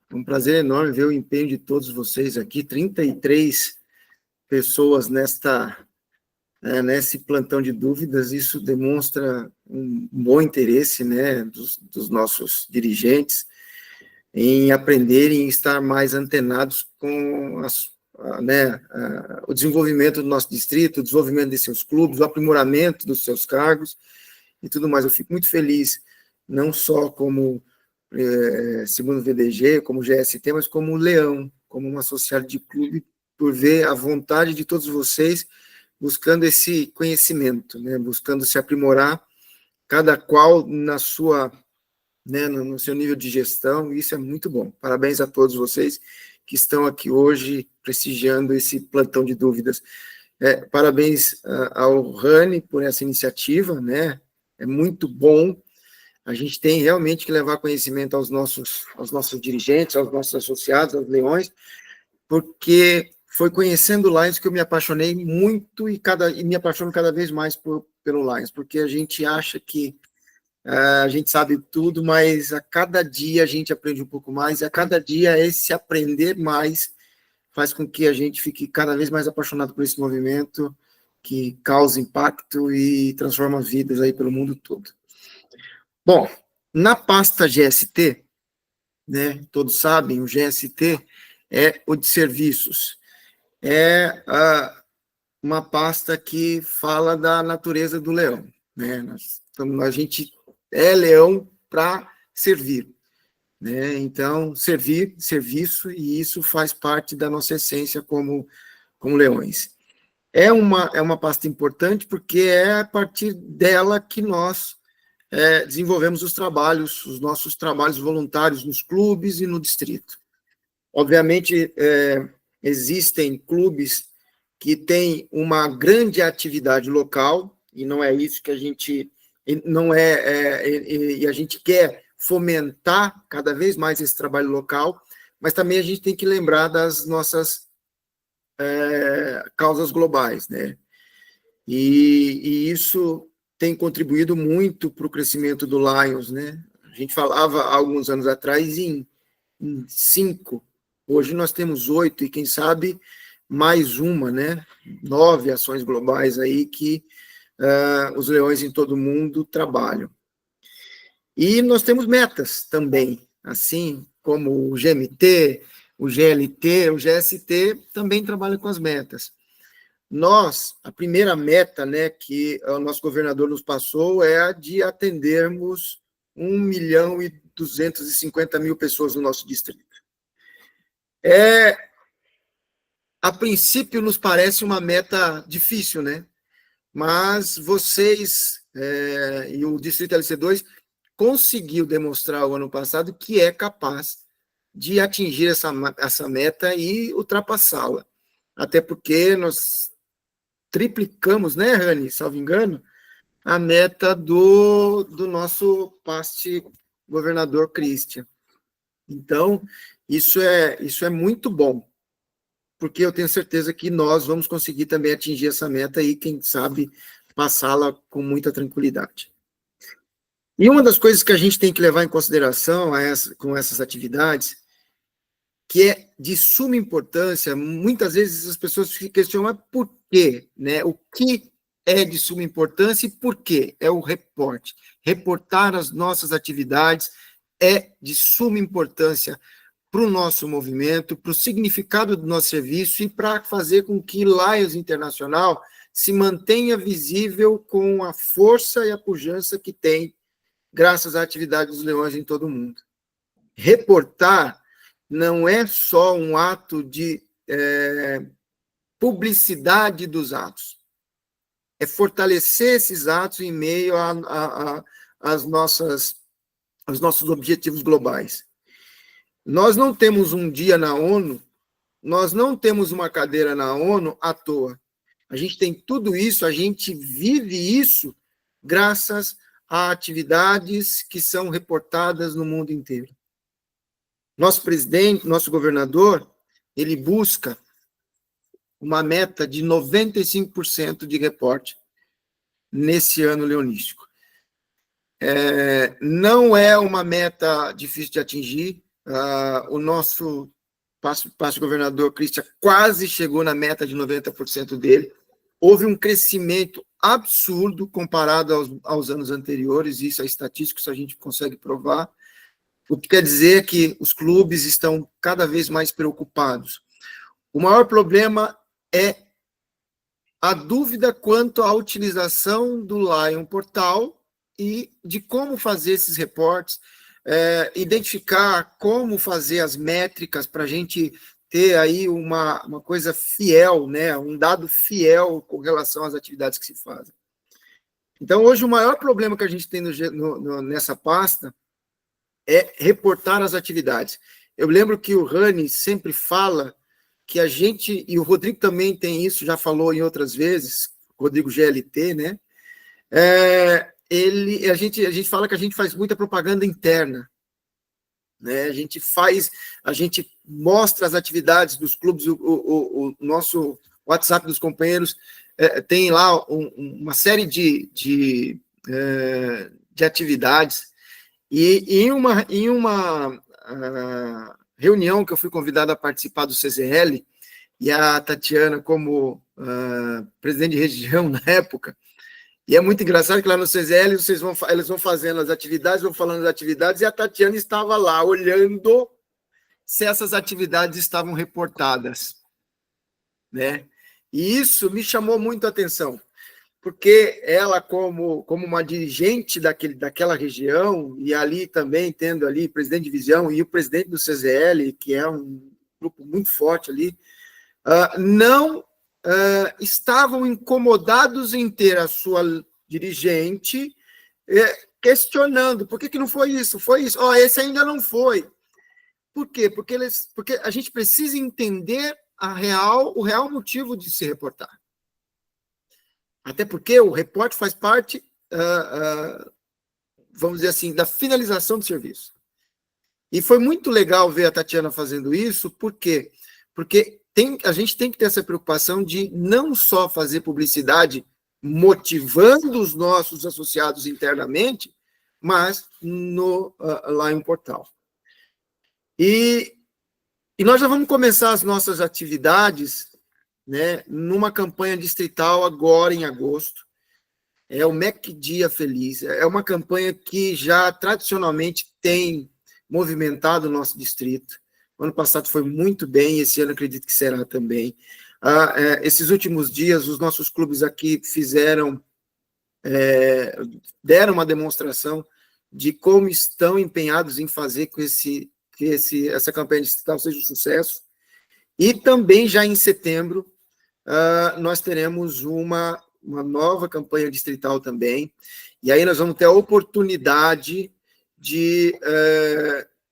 É um prazer enorme ver o empenho de todos vocês aqui, 33 pessoas nesse plantão de dúvidas. Isso demonstra um bom interesse, né, dos nossos dirigentes em aprenderem e estar mais antenados com o desenvolvimento do nosso distrito, o desenvolvimento de seus clubes, o aprimoramento dos seus cargos e tudo mais. Eu fico muito feliz, não só como segundo VDG, como GST, mas como Leão, como um associado de clube, por ver a vontade de todos vocês buscando esse conhecimento, né, buscando se aprimorar, cada qual na sua, né, no seu nível de gestão, e isso é muito bom. Parabéns a todos vocês que estão aqui hoje prestigiando esse plantão de dúvidas. Parabéns ao Rani por essa iniciativa, né, é muito bom. A gente tem realmente que levar conhecimento aos nossos dirigentes, aos nossos associados, aos leões, porque foi conhecendo o Lions que eu me apaixonei muito e me apaixono cada vez mais pelo Lions, porque a gente acha que a gente sabe tudo, mas a cada dia a gente aprende um pouco mais, e a cada dia esse aprender mais faz com que a gente fique cada vez mais apaixonado por esse movimento que causa impacto e transforma vidas aí pelo mundo todo. Bom, na pasta GST, né, todos sabem, o GST é o de serviços. É uma pasta que fala da natureza do leão, né? A gente é leão para servir, né? Então, serviço, e isso faz parte da nossa essência como leões. É uma pasta importante porque é a partir dela que nós desenvolvemos os nossos trabalhos voluntários nos clubes e no distrito. Obviamente, existem clubes que têm uma grande atividade local, e não é isso que a gente e a gente quer fomentar cada vez mais esse trabalho local, mas também a gente tem que lembrar das nossas causas globais, né? E isso tem contribuído muito para o crescimento do Lions, né? A gente falava há alguns anos atrás em 5, hoje nós temos 8, e quem sabe mais uma, né? 9 ações globais aí que os leões em todo o mundo trabalham. E nós temos metas também, assim como o GMT, o GLT, o GST também trabalham com as metas. A primeira meta, né, que o nosso governador nos passou é a de atendermos 1.250.000 pessoas no nosso distrito. A princípio nos parece uma meta difícil, né? Mas vocês e o Distrito LC2 conseguiu demonstrar o ano passado que é capaz de atingir essa meta e ultrapassá-la. Até porque nós triplicamos, né, Rani, salvo engano, a meta do nosso past governador Christian. Então, isso é muito bom, porque eu tenho certeza que nós vamos conseguir também atingir essa meta e, quem sabe, passá-la com muita tranquilidade. E uma das coisas que a gente tem que levar em consideração com essas atividades, que é de suma importância, muitas vezes as pessoas se questionam por quê, né? O que é de suma importância e por quê? É o reporte. Reportar as nossas atividades é de suma importância para o nosso movimento, para o significado do nosso serviço e para fazer com que Lions Internacional se mantenha visível com a força e a pujança que tem graças à atividade dos leões em todo o mundo. Reportar não é só um ato de publicidade dos atos, é fortalecer esses atos em meio aos nossos objetivos globais. Nós não temos um dia na ONU, nós não temos uma cadeira na ONU à toa. A gente tem tudo isso, a gente vive isso graças a atividades que são reportadas no mundo inteiro. Nosso presidente, nosso governador, ele busca uma meta de 95% de reporte nesse ano leonístico. Não é uma meta difícil de atingir. O nosso passo governador Christian quase chegou na meta de 90% dele. Houve um crescimento absurdo comparado aos anos anteriores, isso é estatístico, isso a gente consegue provar. O que quer dizer que os clubes estão cada vez mais preocupados. O maior problema é a dúvida quanto à utilização do Lion Portal e de como fazer esses reportes, identificar como fazer as métricas para a gente ter aí uma coisa fiel, né, um dado fiel com relação às atividades que se fazem. Então, hoje, o maior problema que a gente tem nessa pasta é reportar as atividades. Eu lembro que o Rani sempre fala que a gente, e o Rodrigo também tem isso, já falou em outras vezes, Rodrigo GLT, né? A gente fala que a gente faz muita propaganda interna, né? A gente mostra as atividades dos clubes, o nosso WhatsApp dos companheiros tem lá uma série de atividades, e em uma reunião que eu fui convidado a participar do CZL, e a Tatiana como presidente de região na época, e é muito engraçado que lá no CZL eles vão fazendo as atividades, vão falando das atividades, e a Tatiana estava lá olhando se essas atividades estavam reportadas, né? E isso me chamou muito a atenção, porque ela, como uma dirigente daquela região, e ali também tendo ali presidente de divisão e o presidente do CZL, que é um grupo muito forte ali, não estavam incomodados em ter a sua dirigente questionando, por que não foi isso? Foi isso. Esse ainda não foi. Por quê? Porque a gente precisa entender o real motivo de se reportar. Até porque o reporte faz parte, vamos dizer assim, da finalização do serviço. E foi muito legal ver a Tatiana fazendo isso, por quê? Porque a gente tem que ter essa preocupação de não só fazer publicidade motivando os nossos associados internamente, mas lá em um portal. E nós já vamos começar as nossas atividades, né, numa campanha distrital agora em agosto. É o MEC Dia Feliz. É uma campanha que já tradicionalmente tem movimentado o nosso distrito. O ano passado foi muito bem, esse ano acredito que será também. Esses últimos dias, os nossos clubes aqui deram uma demonstração de como estão empenhados em fazer com que essa campanha distrital seja um sucesso. E também, já em setembro, nós teremos uma nova campanha distrital também, e aí nós vamos ter a oportunidade de,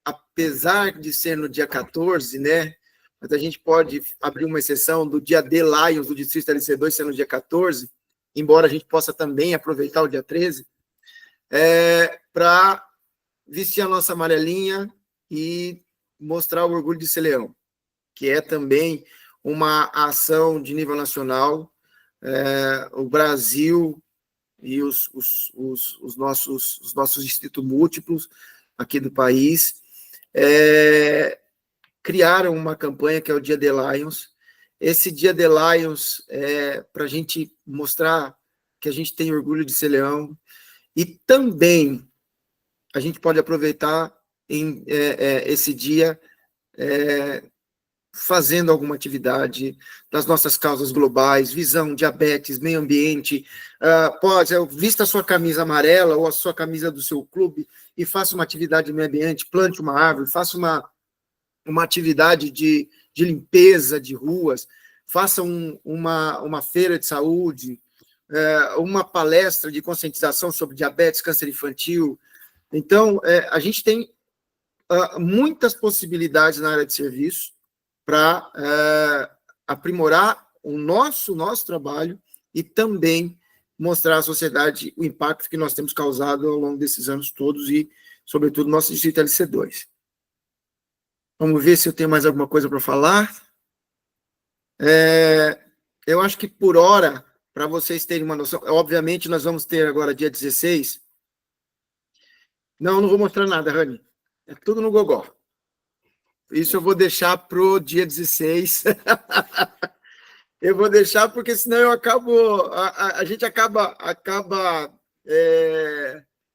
apesar de ser no dia 14, né, mas a gente pode abrir uma exceção do dia D Lions, do Distrito LC2, ser no dia 14, embora a gente possa também aproveitar o dia 13, para vestir a nossa amarelinha e mostrar o orgulho de ser leão, que é também uma ação de nível nacional. O Brasil e os nossos distritos múltiplos aqui do país criaram uma campanha que é o Dia The Lions. Esse Dia The Lions é para a gente mostrar que a gente tem orgulho de ser leão, e também a gente pode aproveitar esse dia fazendo alguma atividade das nossas causas globais, visão, diabetes, meio ambiente. Vista a sua camisa amarela ou a sua camisa do seu clube e faça uma atividade de meio ambiente, plante uma árvore, faça uma atividade de limpeza de ruas, faça uma feira de saúde, uma palestra de conscientização sobre diabetes, câncer infantil. Então, a gente tem muitas possibilidades na área de serviço para aprimorar o nosso trabalho e também mostrar à sociedade o impacto que nós temos causado ao longo desses anos todos e, sobretudo, nosso distrito LC2. Vamos ver se eu tenho mais alguma coisa para falar. Eu acho que, por hora, para vocês terem uma noção, obviamente, nós vamos ter agora, dia 16... Não vou mostrar nada, Rani. É tudo no gogó. Isso eu vou deixar para o dia 16. Eu vou deixar, porque senão eu acabo... A gente acaba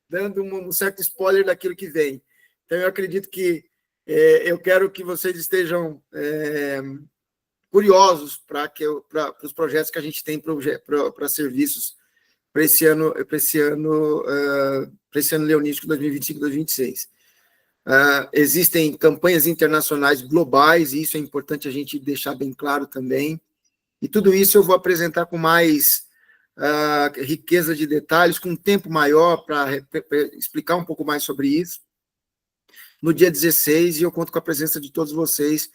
dando um certo spoiler daquilo que vem. Então, eu acredito que eu quero que vocês estejam curiosos para os projetos que a gente tem para serviços para esse ano leonístico 2025-2026. Existem campanhas internacionais globais, e isso é importante a gente deixar bem claro também. E tudo isso eu vou apresentar com mais riqueza de detalhes, com um tempo maior para explicar um pouco mais sobre isso. No dia 16, e eu conto com a presença de todos vocês.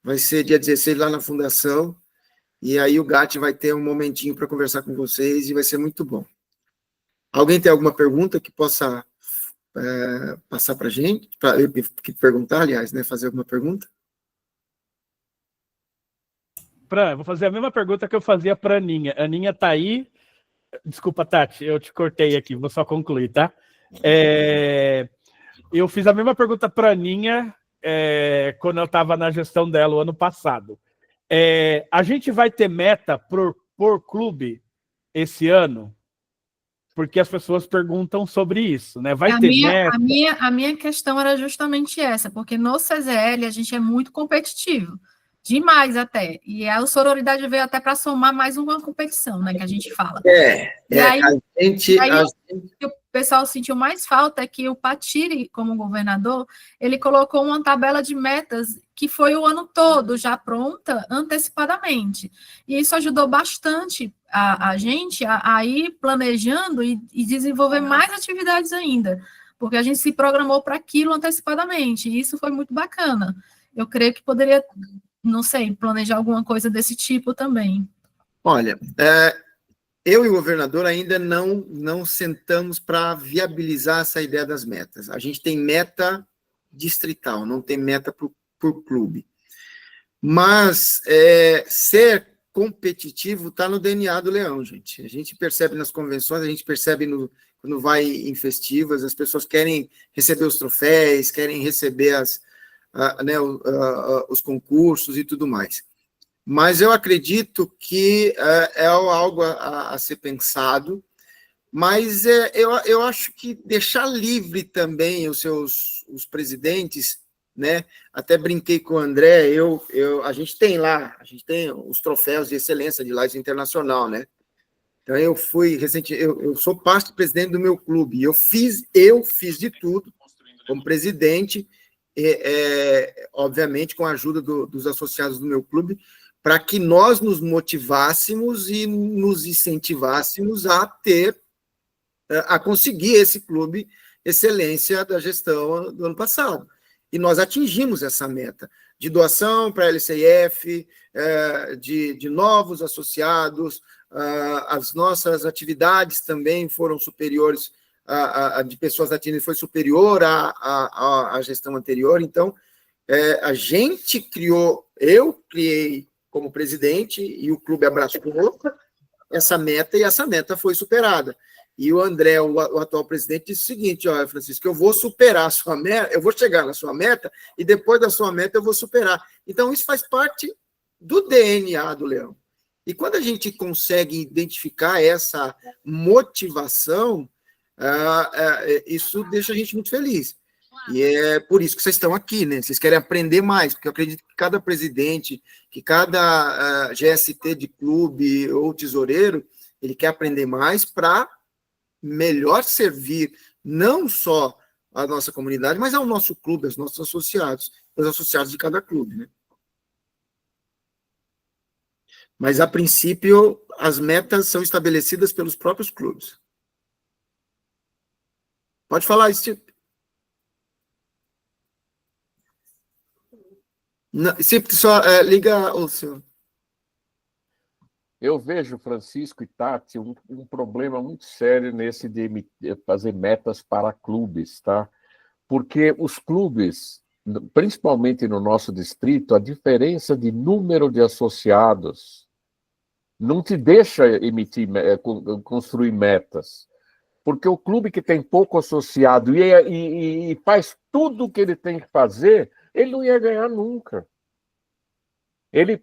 Vai ser dia 16 lá na Fundação, e aí o Gatti vai ter um momentinho para conversar com vocês, e vai ser muito bom. Alguém tem alguma pergunta que possa passar para a gente? Perguntar, aliás, né? Fazer alguma pergunta? Eu vou fazer a mesma pergunta que eu fazia para a Aninha. A Aninha está aí. Desculpa, Tati, eu te cortei aqui, vou só concluir, tá? Eu fiz a mesma pergunta para a Aninha quando eu estava na gestão dela o ano passado. A gente vai ter meta por clube esse ano? Porque as pessoas perguntam sobre isso, né? Vai ter meta? A minha questão era justamente essa, porque no CZL a gente é muito competitivo. Demais até. E a sororidade veio até para somar mais uma competição, né, que a gente fala. O pessoal sentiu mais falta é que o Patiri, como governador, ele colocou uma tabela de metas que foi o ano todo já pronta antecipadamente. E isso ajudou bastante a gente a ir planejando e desenvolver mais atividades ainda, porque a gente se programou para aquilo antecipadamente, e isso foi muito bacana. Eu creio que poderia, não sei, planejar alguma coisa desse tipo também. Olha, eu e o governador ainda não sentamos para viabilizar essa ideia das metas. A gente tem meta distrital, não tem meta por clube. Mas ser competitivo está no DNA do Leão, gente. A gente percebe nas convenções, a gente percebe quando vai em festivas, as pessoas querem receber os troféus, querem receber os concursos e tudo mais. Mas eu acredito que é algo a ser pensado, mas eu acho que deixar livre também os presidentes, né? Até brinquei com o André, a gente tem os troféus de excelência de Lages Internacional, né? Então eu sou parte presidente do meu clube, e eu fiz de tudo como presidente, obviamente com a ajuda dos associados do meu clube, para que nós nos motivássemos e nos incentivássemos a conseguir esse clube excelência da gestão do ano passado. E nós atingimos essa meta de doação para a LCIF, de novos associados, as nossas atividades também foram superiores, de pessoas atingidas foi superior à gestão anterior. Então, eu criei como presidente, e o clube abraçou essa meta, e essa meta foi superada. E o André, o atual presidente, disse o seguinte: olha, Francisco, eu vou superar a sua meta, eu vou chegar na sua meta, e depois da sua meta eu vou superar. Então, isso faz parte do DNA do Leão. E quando a gente consegue identificar essa motivação, isso deixa a gente muito feliz. E é por isso que vocês estão aqui, né? Vocês querem aprender mais, porque eu acredito que cada presidente, que cada GST de clube ou tesoureiro, ele quer aprender mais para melhor servir não só a nossa comunidade, mas ao nosso clube, aos nossos associados, os associados de cada clube, né? Mas, a princípio, as metas são estabelecidas pelos próprios clubes. Pode falar, Steve. Não, sempre só liga o senhor. Eu vejo, Francisco e Tati, um problema muito sério nesse de fazer metas para clubes, tá? Porque os clubes, principalmente no nosso distrito, a diferença de número de associados não te deixa construir metas. Porque o clube que tem pouco associado e faz tudo o que ele tem que fazer, ele não ia ganhar nunca. Ele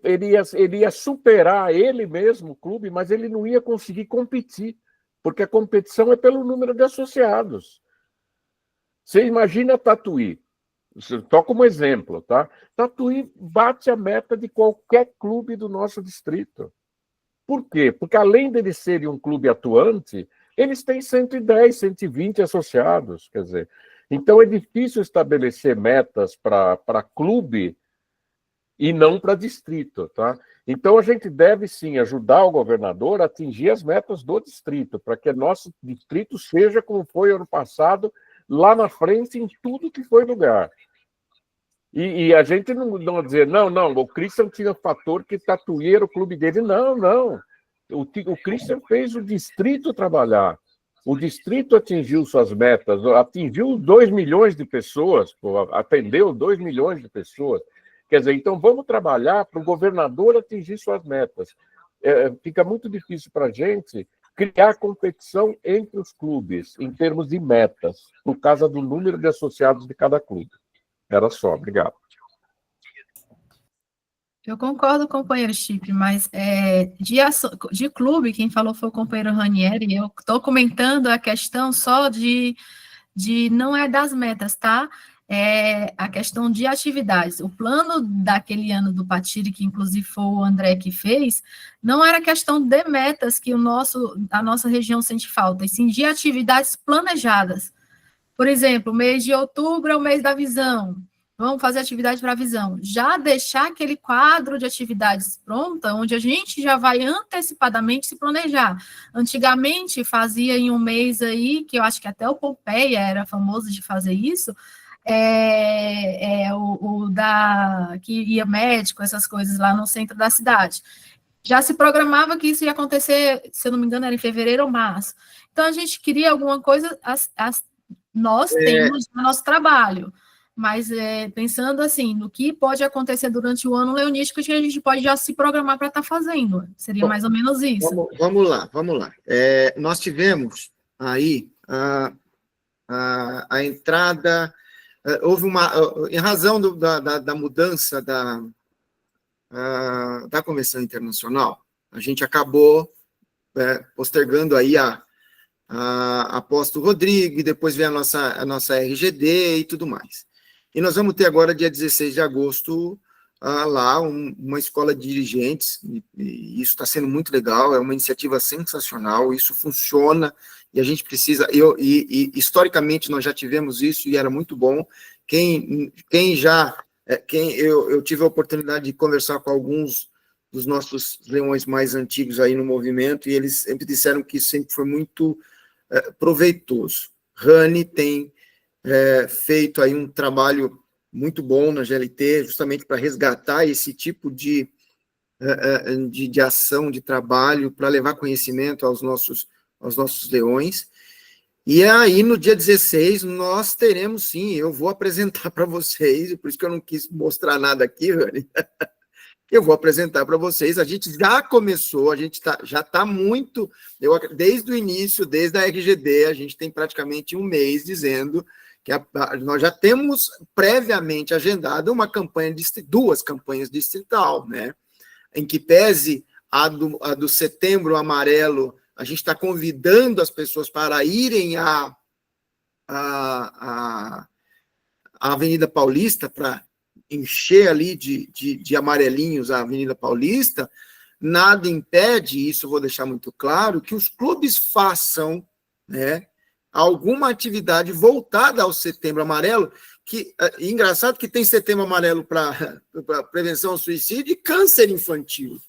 ia superar ele mesmo, o clube, mas ele não ia conseguir competir, porque a competição é pelo número de associados. Você imagina Tatuí, só como exemplo, tá? Tatuí bate a meta de qualquer clube do nosso distrito. Por quê? Porque além deles serem um clube atuante, eles têm 110, 120 associados, quer dizer. Então é difícil estabelecer metas para clube e não para distrito, tá? Então a gente deve sim ajudar o governador a atingir as metas do distrito, para que nosso distrito seja como foi ano passado, lá na frente em tudo que foi lugar. E a gente não dizer, não, o Christian tinha fator que Tatuí era o clube dele. Não. O Christian fez o distrito trabalhar. O distrito atingiu suas metas, atingiu 2 milhões de pessoas, atendeu 2 milhões de pessoas. Quer dizer, então vamos trabalhar para o governador atingir suas metas. Fica muito difícil para a gente criar competição entre os clubes, em termos de metas, por causa do número de associados de cada clube. Era só, obrigado. Eu concordo, companheiro Chip, mas de clube, quem falou foi o companheiro Ranieri. Eu estou comentando a questão só de não é das metas, tá? É a questão de atividades. O plano daquele ano do Patiri, que inclusive foi o André que fez, não era questão de metas que a nossa região sente falta, e sim de atividades planejadas. Por exemplo, o mês de outubro é o mês da visão. Vamos fazer atividade para a visão. Já deixar aquele quadro de atividades pronta, onde a gente já vai antecipadamente se planejar. Antigamente, fazia em um mês aí, que eu acho que até o Pompeia era famoso de fazer isso, que ia médico, essas coisas lá no centro da cidade. Já se programava que isso ia acontecer, se eu não me engano, era em fevereiro ou março. Então, a gente queria alguma coisa, nós temos no nosso trabalho, mas pensando assim, no que pode acontecer durante o ano leonístico, que a gente pode já se programar para estar fazendo. Seria mais ou menos isso. Vamos lá. Nós tivemos aí a entrada, houve em razão da mudança da Convenção Internacional, a gente acabou postergando aí a posta do Rodrigo, e depois veio a nossa RGD e tudo mais. E nós vamos ter agora, dia 16 de agosto, lá uma escola de dirigentes, e isso está sendo muito legal, é uma iniciativa sensacional, isso funciona, e a gente precisa, historicamente nós já tivemos isso, e era muito bom. Eu tive a oportunidade de conversar com alguns dos nossos leões mais antigos aí no movimento, e eles sempre disseram que isso sempre foi muito proveitoso. Rani tem feito aí um trabalho muito bom na GLT, justamente para resgatar esse tipo de ação, de trabalho, para levar conhecimento aos nossos leões. E aí, no dia 16, nós teremos, sim, eu vou apresentar para vocês, por isso que eu não quis mostrar nada aqui, Rani. Eu vou apresentar para vocês, a gente já começou, já está muito, desde o início, desde a RGD, a gente tem praticamente um mês dizendo que nós já temos previamente agendado duas campanhas distrital, né? Em que pese a do Setembro Amarelo, a gente está convidando as pessoas para irem à Avenida Paulista, para encher ali de amarelinhos a Avenida Paulista. Nada impede, isso eu vou deixar muito claro, que os clubes façam, né, alguma atividade voltada ao Setembro Amarelo, engraçado que tem Setembro Amarelo para prevenção ao suicídio e câncer infantil.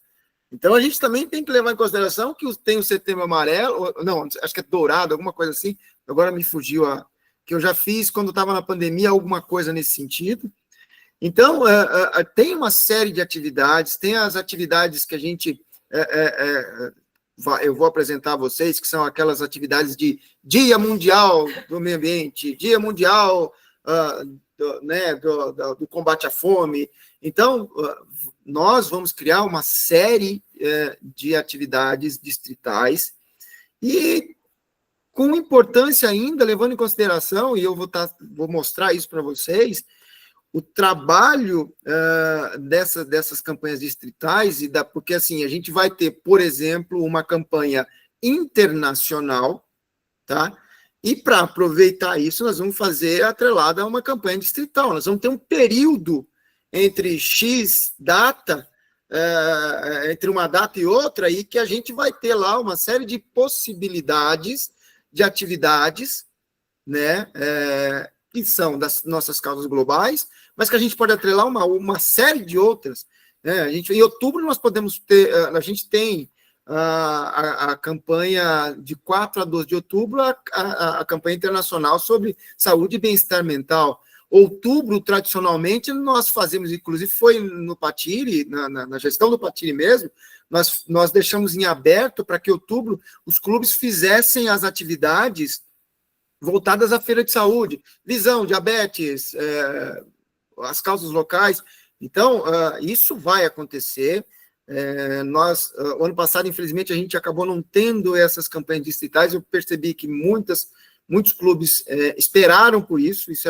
Então, a gente também tem que levar em consideração que tem o Setembro Amarelo, não, acho que é dourado, alguma coisa assim, agora me fugiu, que eu já fiz quando estava na pandemia, alguma coisa nesse sentido. Então, tem uma série de atividades, tem as atividades que a gente... eu vou apresentar a vocês, que são aquelas atividades de Dia Mundial do Meio Ambiente, Dia Mundial do combate à fome. Então, nós vamos criar uma série de atividades distritais e com importância ainda, levando em consideração, e eu vou mostrar isso para vocês, o trabalho dessas campanhas distritais, porque assim, a gente vai ter, por exemplo, uma campanha internacional, tá? E para aproveitar isso, nós vamos fazer atrelada a uma campanha distrital. Nós vamos ter um período entre X data, entre uma data e outra, e que a gente vai ter lá uma série de possibilidades de atividades, né, que são das nossas causas globais, mas que a gente pode atrelar uma série de outras. Né? Em outubro nós podemos ter, a gente tem a campanha de 4 a 12 de outubro, a campanha internacional sobre saúde e bem-estar mental. Outubro, tradicionalmente, nós fazemos, inclusive foi no Patiri, na gestão do Patiri mesmo, nós deixamos em aberto para que outubro os clubes fizessem as atividades voltadas à feira de saúde, visão, diabetes, as causas locais. Então, isso vai acontecer. O ano passado, infelizmente, a gente acabou não tendo essas campanhas distritais. Eu percebi que muitos clubes esperaram por isso. Isso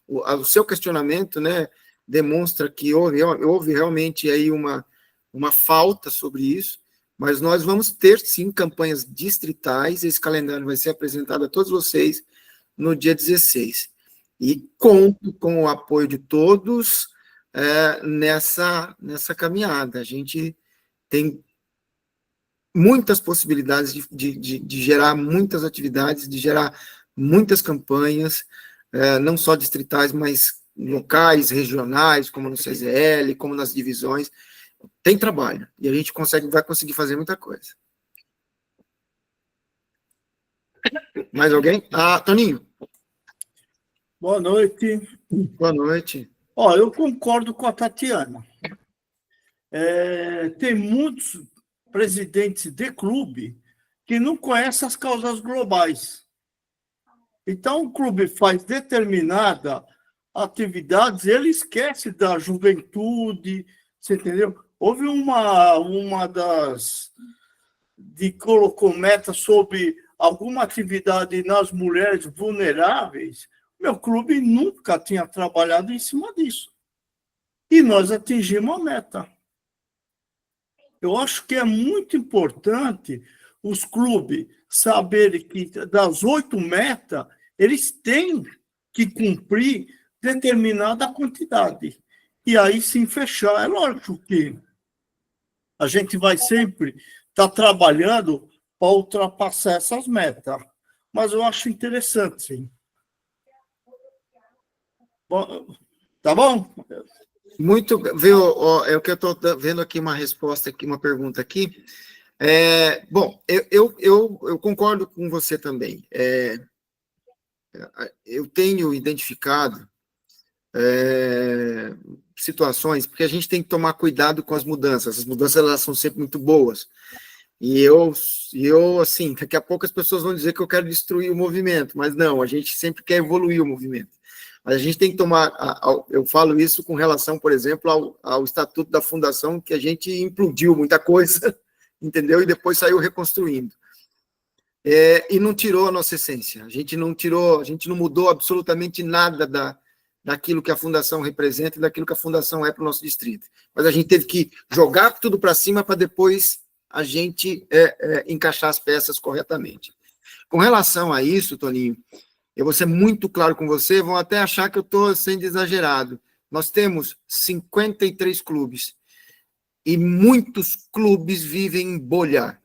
o seu questionamento, né, demonstra que houve realmente aí uma falta sobre isso, mas nós vamos ter, sim, campanhas distritais. Esse calendário vai ser apresentado a todos vocês no dia 16. E conto com o apoio de todos nessa caminhada. A gente tem muitas possibilidades de gerar muitas atividades, de gerar muitas campanhas, não só distritais, mas locais, regionais, como no CZL, como nas divisões. Tem trabalho, e a gente vai conseguir fazer muita coisa. Mais alguém? Toninho. Boa noite. Boa noite. Eu concordo com a Tatiana. Tem muitos presidentes de clube que não conhecem as causas globais. Então, o clube faz determinada atividades, ele esquece da juventude, você entendeu? Houve uma colocou meta sobre alguma atividade nas mulheres vulneráveis. Meu clube nunca tinha trabalhado em cima disso. E nós atingimos a meta. Eu acho que é muito importante os clubes saberem que das 8 metas, eles têm que cumprir determinada quantidade. E aí sim fechar. É lógico que a gente vai sempre estar trabalhando para ultrapassar essas metas. Mas eu acho interessante, sim. Bom, tá bom? Muito, viu? É o que eu estou vendo aqui uma resposta aqui, uma pergunta aqui. Bom, eu concordo com você também. Eu tenho identificado situações, porque a gente tem que tomar cuidado com as mudanças. As mudanças, elas são sempre muito boas. E eu, assim, daqui a pouco as pessoas vão dizer que eu quero destruir o movimento, mas não, a gente sempre quer evoluir o movimento. Mas a gente tem que tomar, eu falo isso com relação, por exemplo, ao estatuto da fundação, que a gente implodiu muita coisa, entendeu? E depois saiu reconstruindo. E não tirou a nossa essência. A gente não mudou absolutamente nada daquilo que a fundação representa e daquilo que a fundação é para o nosso distrito. Mas a gente teve que jogar tudo para cima para depois a gente encaixar as peças corretamente. Com relação a isso, Toninho, eu vou ser muito claro com você, vão até achar que eu estou sendo exagerado. Nós temos 53 clubes, e muitos clubes vivem em bolha.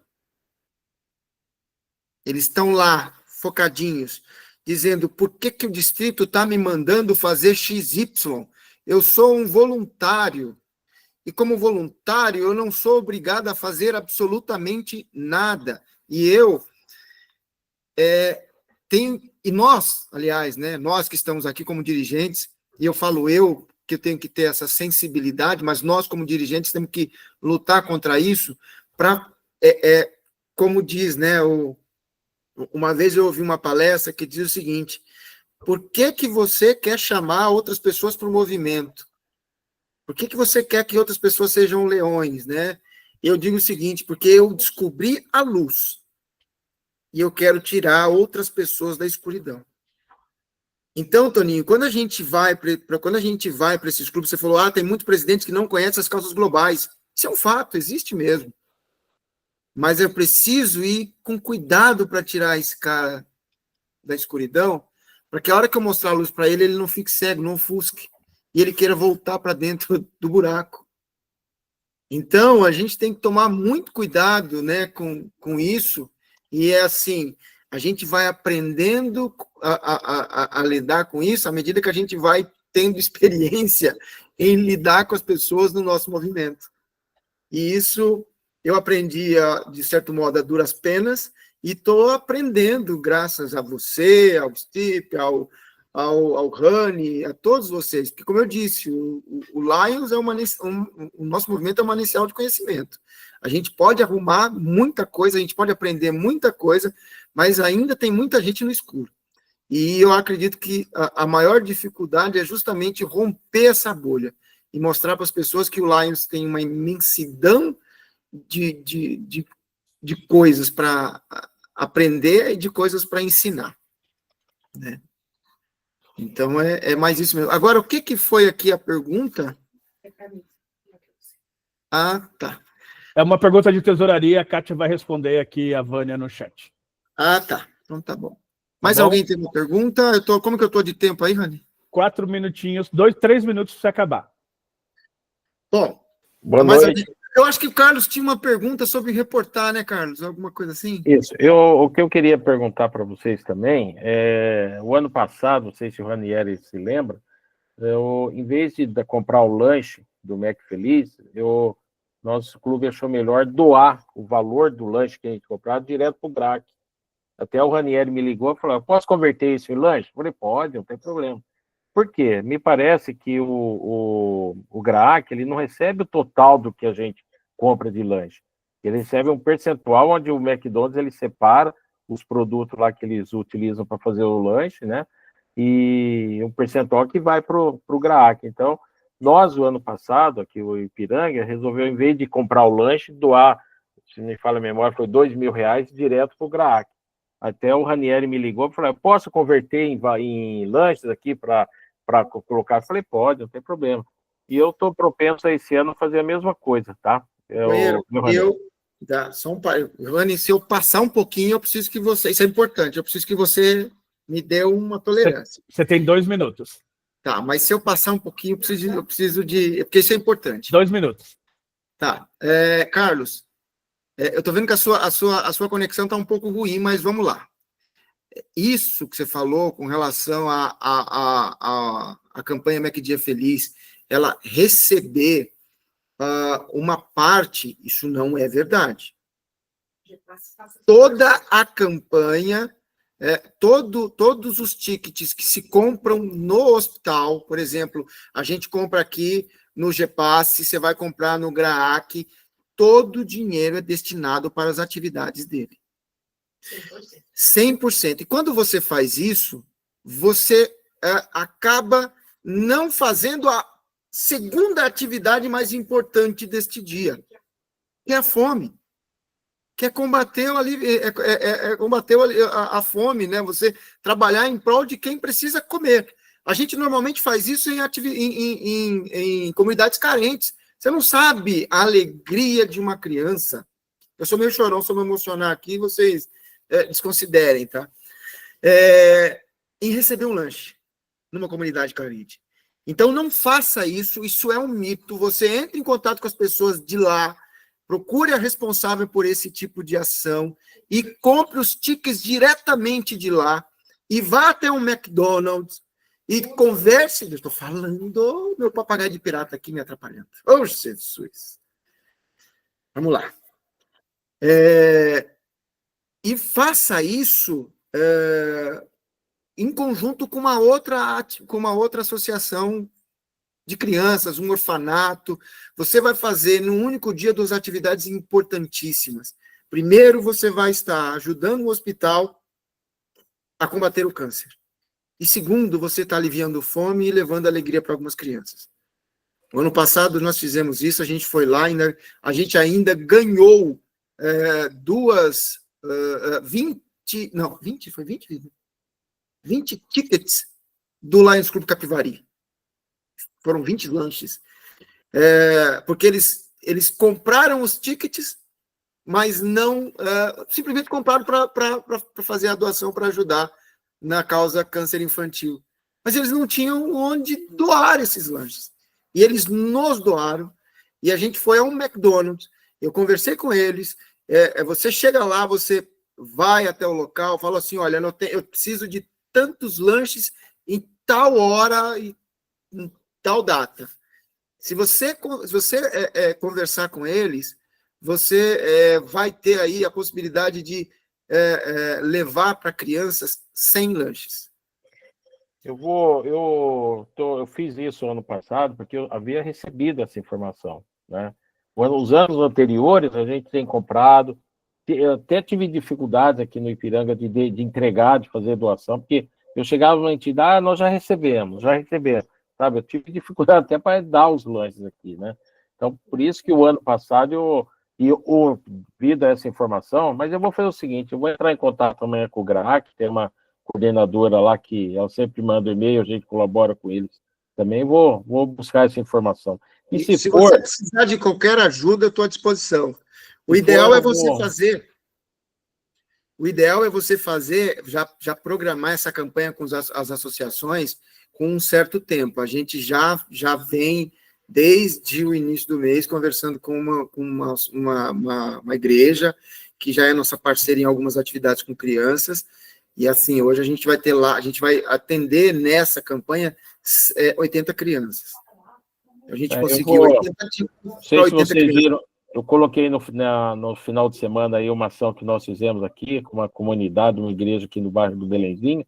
Eles estão lá, focadinhos, dizendo, por que o distrito está me mandando fazer XY? Eu sou um voluntário, e como voluntário eu não sou obrigado a fazer absolutamente nada. E eu tenho... E nós, aliás, né, nós que estamos aqui como dirigentes, e eu falo eu, que eu tenho que ter essa sensibilidade, mas nós, como dirigentes, temos que lutar contra isso para, como diz, né, uma vez eu ouvi uma palestra que diz o seguinte: por que que você quer chamar outras pessoas para o movimento? Por que que você quer que outras pessoas sejam leões, né? Eu digo o seguinte: porque eu descobri a luz e eu quero tirar outras pessoas da escuridão. Então, Toninho, quando a gente vai para esses clubes, você falou, tem muito presidente que não conhece as causas globais. Isso é um fato, existe mesmo. Mas eu preciso ir com cuidado para tirar esse cara da escuridão, para que a hora que eu mostrar a luz para ele, ele não fique cego, não ofusque, e ele queira voltar para dentro do buraco. Então, a gente tem que tomar muito cuidado, né, com isso, e é assim, a gente vai aprendendo a lidar com isso à medida que a gente vai tendo experiência em lidar com as pessoas no nosso movimento. E isso eu aprendi, de certo modo, a duras penas, e estou aprendendo graças a você, ao Stipe, ao Rani, a todos vocês, porque, como eu disse, o Lions o nosso movimento é um manancial de conhecimento. A gente pode arrumar muita coisa, a gente pode aprender muita coisa, mas ainda tem muita gente no escuro. E eu acredito que a maior dificuldade é justamente romper essa bolha e mostrar para as pessoas que o Lions tem uma imensidão de coisas para aprender e de coisas para ensinar, né? Então, é mais isso mesmo. Agora, o que foi aqui a pergunta? Tá. É uma pergunta de tesouraria, a Kátia vai responder aqui, a Vânia, no chat. Tá. Então tá bom. Mais alguém tem uma pergunta? Como que eu estou de tempo aí, Rani? 4 minutinhos, 3 minutos para você acabar. Bom, boa noite. Eu acho que o Carlos tinha uma pergunta sobre reportar, né, Carlos? Alguma coisa assim? Isso. O que eu queria perguntar para vocês também, o ano passado, não sei se o Ranieri se lembra, em vez de comprar o lanche do Mac Feliz, nosso clube achou melhor doar o valor do lanche que a gente comprava direto para o GRAAC. Até o Ranieri me ligou e falou, eu posso converter isso em lanche? Eu falei, pode, não tem problema. Por quê? Me parece que o GRAAC, ele não recebe o total do que a gente compra de lanche. Ele recebe um percentual onde o McDonald's ele separa os produtos lá que eles utilizam para fazer o lanche, né? E um percentual que vai para o GRAAC. Então, nós, o ano passado, aqui o Ipiranga, resolveu, em vez de comprar o lanche, doar, se me fala a memória, foi R$2.000 direto para o GRAAC. Até o Ranieri me ligou e falou, posso converter em lanches aqui para colocar? Eu falei, pode, não tem problema. E eu estou propenso a esse ano fazer a mesma coisa, tá? Rani, se eu passar um pouquinho, eu preciso que você... Isso é importante, eu preciso que você me dê uma tolerância. Você tem 2 minutos. Tá, mas se eu passar um pouquinho, eu preciso de... Porque isso é importante. 2 minutos. Tá. Carlos, eu estou vendo que a sua conexão está um pouco ruim, mas vamos lá. Isso que você falou com relação à campanha MacDia Feliz, ela receber uma parte, isso não é verdade. Toda a campanha, todos os tickets que se compram no hospital, por exemplo, a gente compra aqui no GPass, você vai comprar no GRAAC, todo o dinheiro é destinado para as atividades dele. 100%. E quando você faz isso, você acaba não fazendo a segunda atividade mais importante deste dia, que é a fome. Que é combater a fome, né? Você trabalhar em prol de quem precisa comer. A gente normalmente faz isso em comunidades carentes. Você não sabe a alegria de uma criança. Eu sou meio chorão, se eu me emocionar aqui, vocês desconsiderem, tá? Em receber um lanche numa comunidade carente. Então, não faça isso, isso é um mito. Você entra em contato com as pessoas de lá, procure a responsável por esse tipo de ação e compre os tickets diretamente de lá e vá até um McDonald's e converse. Eu estou falando, meu papagaio de pirata aqui me atrapalhando. Oh, Jesus! Vamos lá. E faça isso em conjunto com uma outra associação de crianças, um orfanato. Você vai fazer, num único dia, 2 atividades importantíssimas. Primeiro, você vai estar ajudando o hospital a combater o câncer. E segundo, você está aliviando fome e levando alegria para algumas crianças. No ano passado, nós fizemos isso, a gente foi lá, a gente ainda ganhou 20 tickets do Lions Club Capivari. Foram 20 lanches. Porque eles compraram os tickets, mas não simplesmente compraram para fazer a doação, para ajudar na causa câncer infantil. Mas eles não tinham onde doar esses lanches. E eles nos doaram, e a gente foi ao McDonald's, eu conversei com eles, você chega lá, você vai até o local, fala assim, olha, eu preciso de tantos lanches em tal hora e em tal data. Se você conversar com eles, você vai ter aí a possibilidade de levar para crianças 100 lanches. Eu fiz isso ano passado porque eu havia recebido essa informação, né? Os anos anteriores a gente tem comprado, eu até tive dificuldades aqui no Ipiranga de entregar, de fazer doação, porque eu chegava numa entidade, nós já recebemos, sabe? Eu tive dificuldade até para dar os lanches aqui, né? Então, por isso que o ano passado eu vi essa informação, mas eu vou fazer o seguinte, eu vou entrar em contato amanhã com o GRAAC, tem uma coordenadora lá que ela sempre manda e-mail, a gente colabora com eles. Também vou buscar essa informação. E se você precisar de qualquer ajuda, eu estou à disposição. O ideal é você fazer, já programar essa campanha com as associações com um certo tempo. A gente já vem, desde o início do mês, conversando com uma igreja, que já é nossa parceira em algumas atividades com crianças. E assim, hoje a gente vai ter lá, a gente vai atender nessa campanha 80 crianças. A gente conseguiu 80 Não sei se vocês viram, eu coloquei no final de semana aí uma ação que nós fizemos aqui, com uma comunidade, uma igreja aqui no bairro do Belenzinho,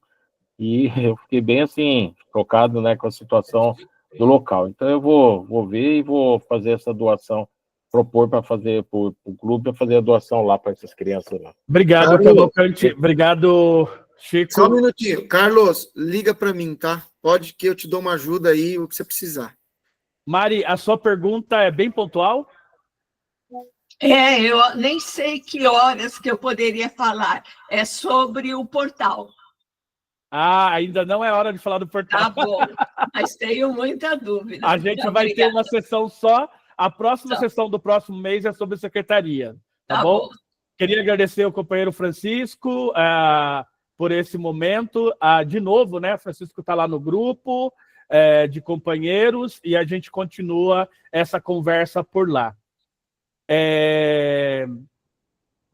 e eu fiquei bem assim, tocado, né, com a situação do local. Então eu vou ver e vou fazer essa doação, propor para fazer para o clube, para fazer a doação lá para essas crianças lá. Obrigado, Cavalcante. Obrigado, Chico. Só um minutinho. Carlos, liga para mim, tá? Pode que eu te dou uma ajuda aí, o que você precisar. Mari, a sua pergunta é bem pontual? Eu nem sei que horas que eu poderia falar. É sobre o portal. Ainda não é hora de falar do portal. Tá bom, mas tenho muita dúvida. A gente vai ter uma sessão só. A próxima sessão do próximo mês é sobre secretaria. Tá bom? Queria agradecer ao companheiro Francisco por esse momento. De novo, né? Francisco está lá no grupo de companheiros e a gente continua essa conversa por lá.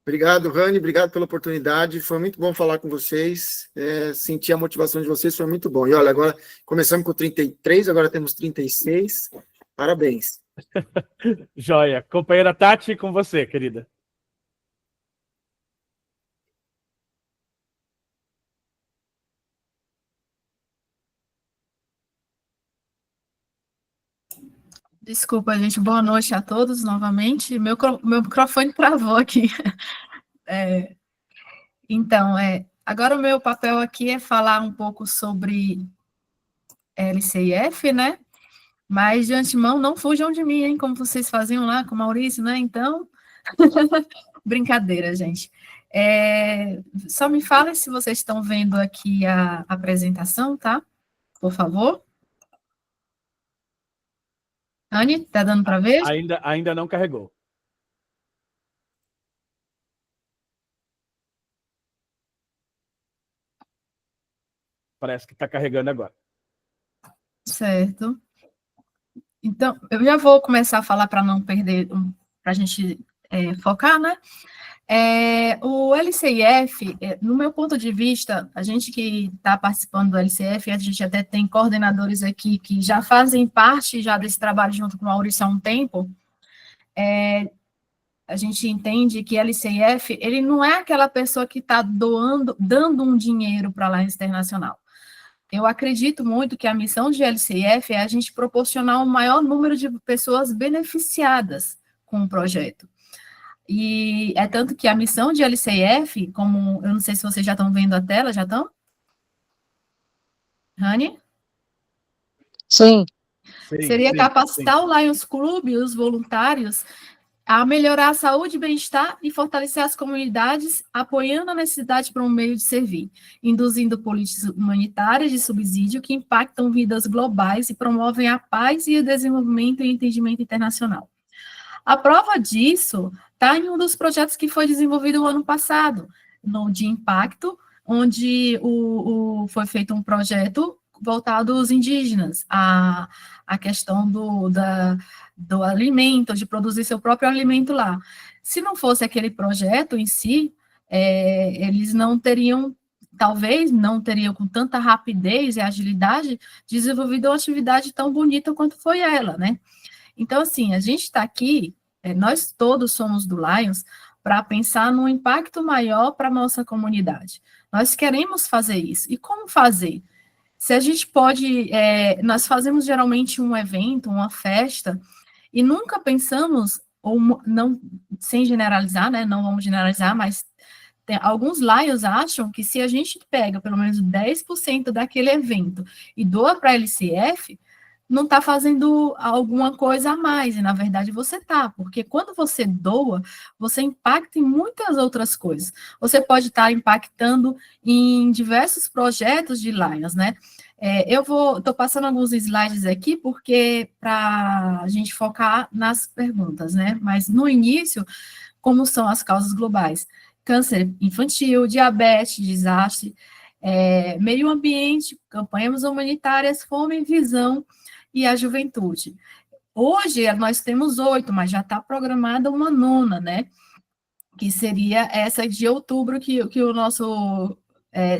Obrigado, Rani, obrigado pela oportunidade, foi muito bom falar com vocês, sentir a motivação de vocês, foi muito bom. E olha, agora começamos com 33, agora temos 36, parabéns. Joia. Companheira Tati, com você, querida. Desculpa, gente. Boa noite a todos novamente. Meu microfone travou aqui. Então, agora o meu papel aqui é falar um pouco sobre LCIF, né? Mas, de antemão, não fujam de mim, hein? Como vocês faziam lá com o Maurício, né? Então, brincadeira, gente. Só me falem se vocês estão vendo aqui a apresentação, tá? Por favor. Anne, tá dando para ver? Ainda não carregou. Parece que está carregando agora. Certo. Então, eu já vou começar a falar para não perder, para a gente focar, né? O LCIF, no meu ponto de vista, a gente que está participando do LCIF, a gente até tem coordenadores aqui que já fazem parte já desse trabalho junto com o Maurício há um tempo, a gente entende que LCIF, ele não é aquela pessoa que está dando um dinheiro para a Lions Internacional. eu acredito muito que a missão de LCIF é a gente proporcionar um maior número de pessoas beneficiadas com o projeto. E é tanto que a missão de LCIF, como, eu não sei se vocês já estão vendo a tela, já estão? Rani? Sim. Seria capacitar o Lions Club e os voluntários a melhorar a saúde e bem-estar e fortalecer as comunidades, apoiando a necessidade para um meio de servir, induzindo políticas humanitárias de subsídio que impactam vidas globais e promovem a paz e o desenvolvimento e entendimento internacional. A prova disso está em um dos projetos que foi desenvolvido no ano passado, no de impacto, onde foi feito um projeto voltado aos indígenas, a questão do alimento, de produzir seu próprio alimento lá. Se não fosse aquele projeto em si, eles não teriam, talvez não teriam com tanta rapidez e agilidade desenvolvido uma atividade tão bonita quanto foi ela, né? Então, assim, a gente está aqui, nós todos somos do Lions, para pensar num impacto maior para a nossa comunidade. Nós queremos fazer isso. E como fazer? Se a gente pode, nós fazemos geralmente um evento, uma festa, e nunca pensamos, ou não, sem generalizar, né, não vamos generalizar, mas alguns Lions acham que se a gente pega pelo menos 10% daquele evento e doa para a LCF, não está fazendo alguma coisa a mais, e na verdade você está, porque quando você doa, você impacta em muitas outras coisas. Você pode estar impactando em diversos projetos de Lions, né? Estou passando alguns slides aqui, porque para a gente focar nas perguntas, né? Mas no início, como são as causas globais? Câncer infantil, diabetes, desastre, meio ambiente, campanhas humanitárias, fome, visão, e a juventude. Hoje, nós temos 8, mas já está programada uma 9ª, né? Que seria essa de outubro, que o nosso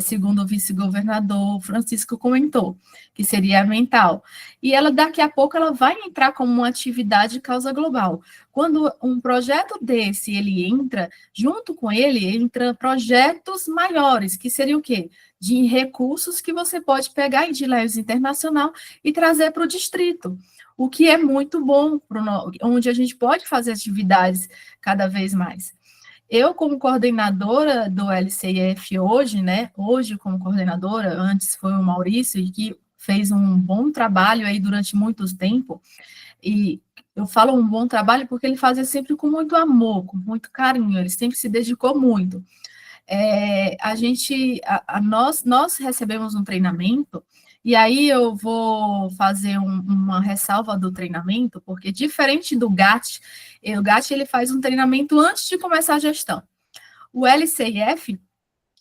segundo vice-governador Francisco comentou, que seria a mental. E ela, daqui a pouco, ela vai entrar como uma atividade de causa global. Quando um projeto desse, ele entra, junto com ele, entra projetos maiores, que seria o quê? De recursos que você pode pegar de Lions Internacional e trazer para o distrito, o que é muito bom, onde a gente pode fazer atividades cada vez mais. Eu, como coordenadora do LCIF hoje, né, hoje como coordenadora, antes foi o Maurício, e que fez um bom trabalho aí durante muito tempo, e eu falo um bom trabalho porque ele fazia sempre com muito amor, com muito carinho, ele sempre se dedicou muito. Nós recebemos um treinamento, e aí eu vou fazer uma ressalva do treinamento, porque diferente do GAT, o GAT ele faz um treinamento antes de começar a gestão. O LCIF,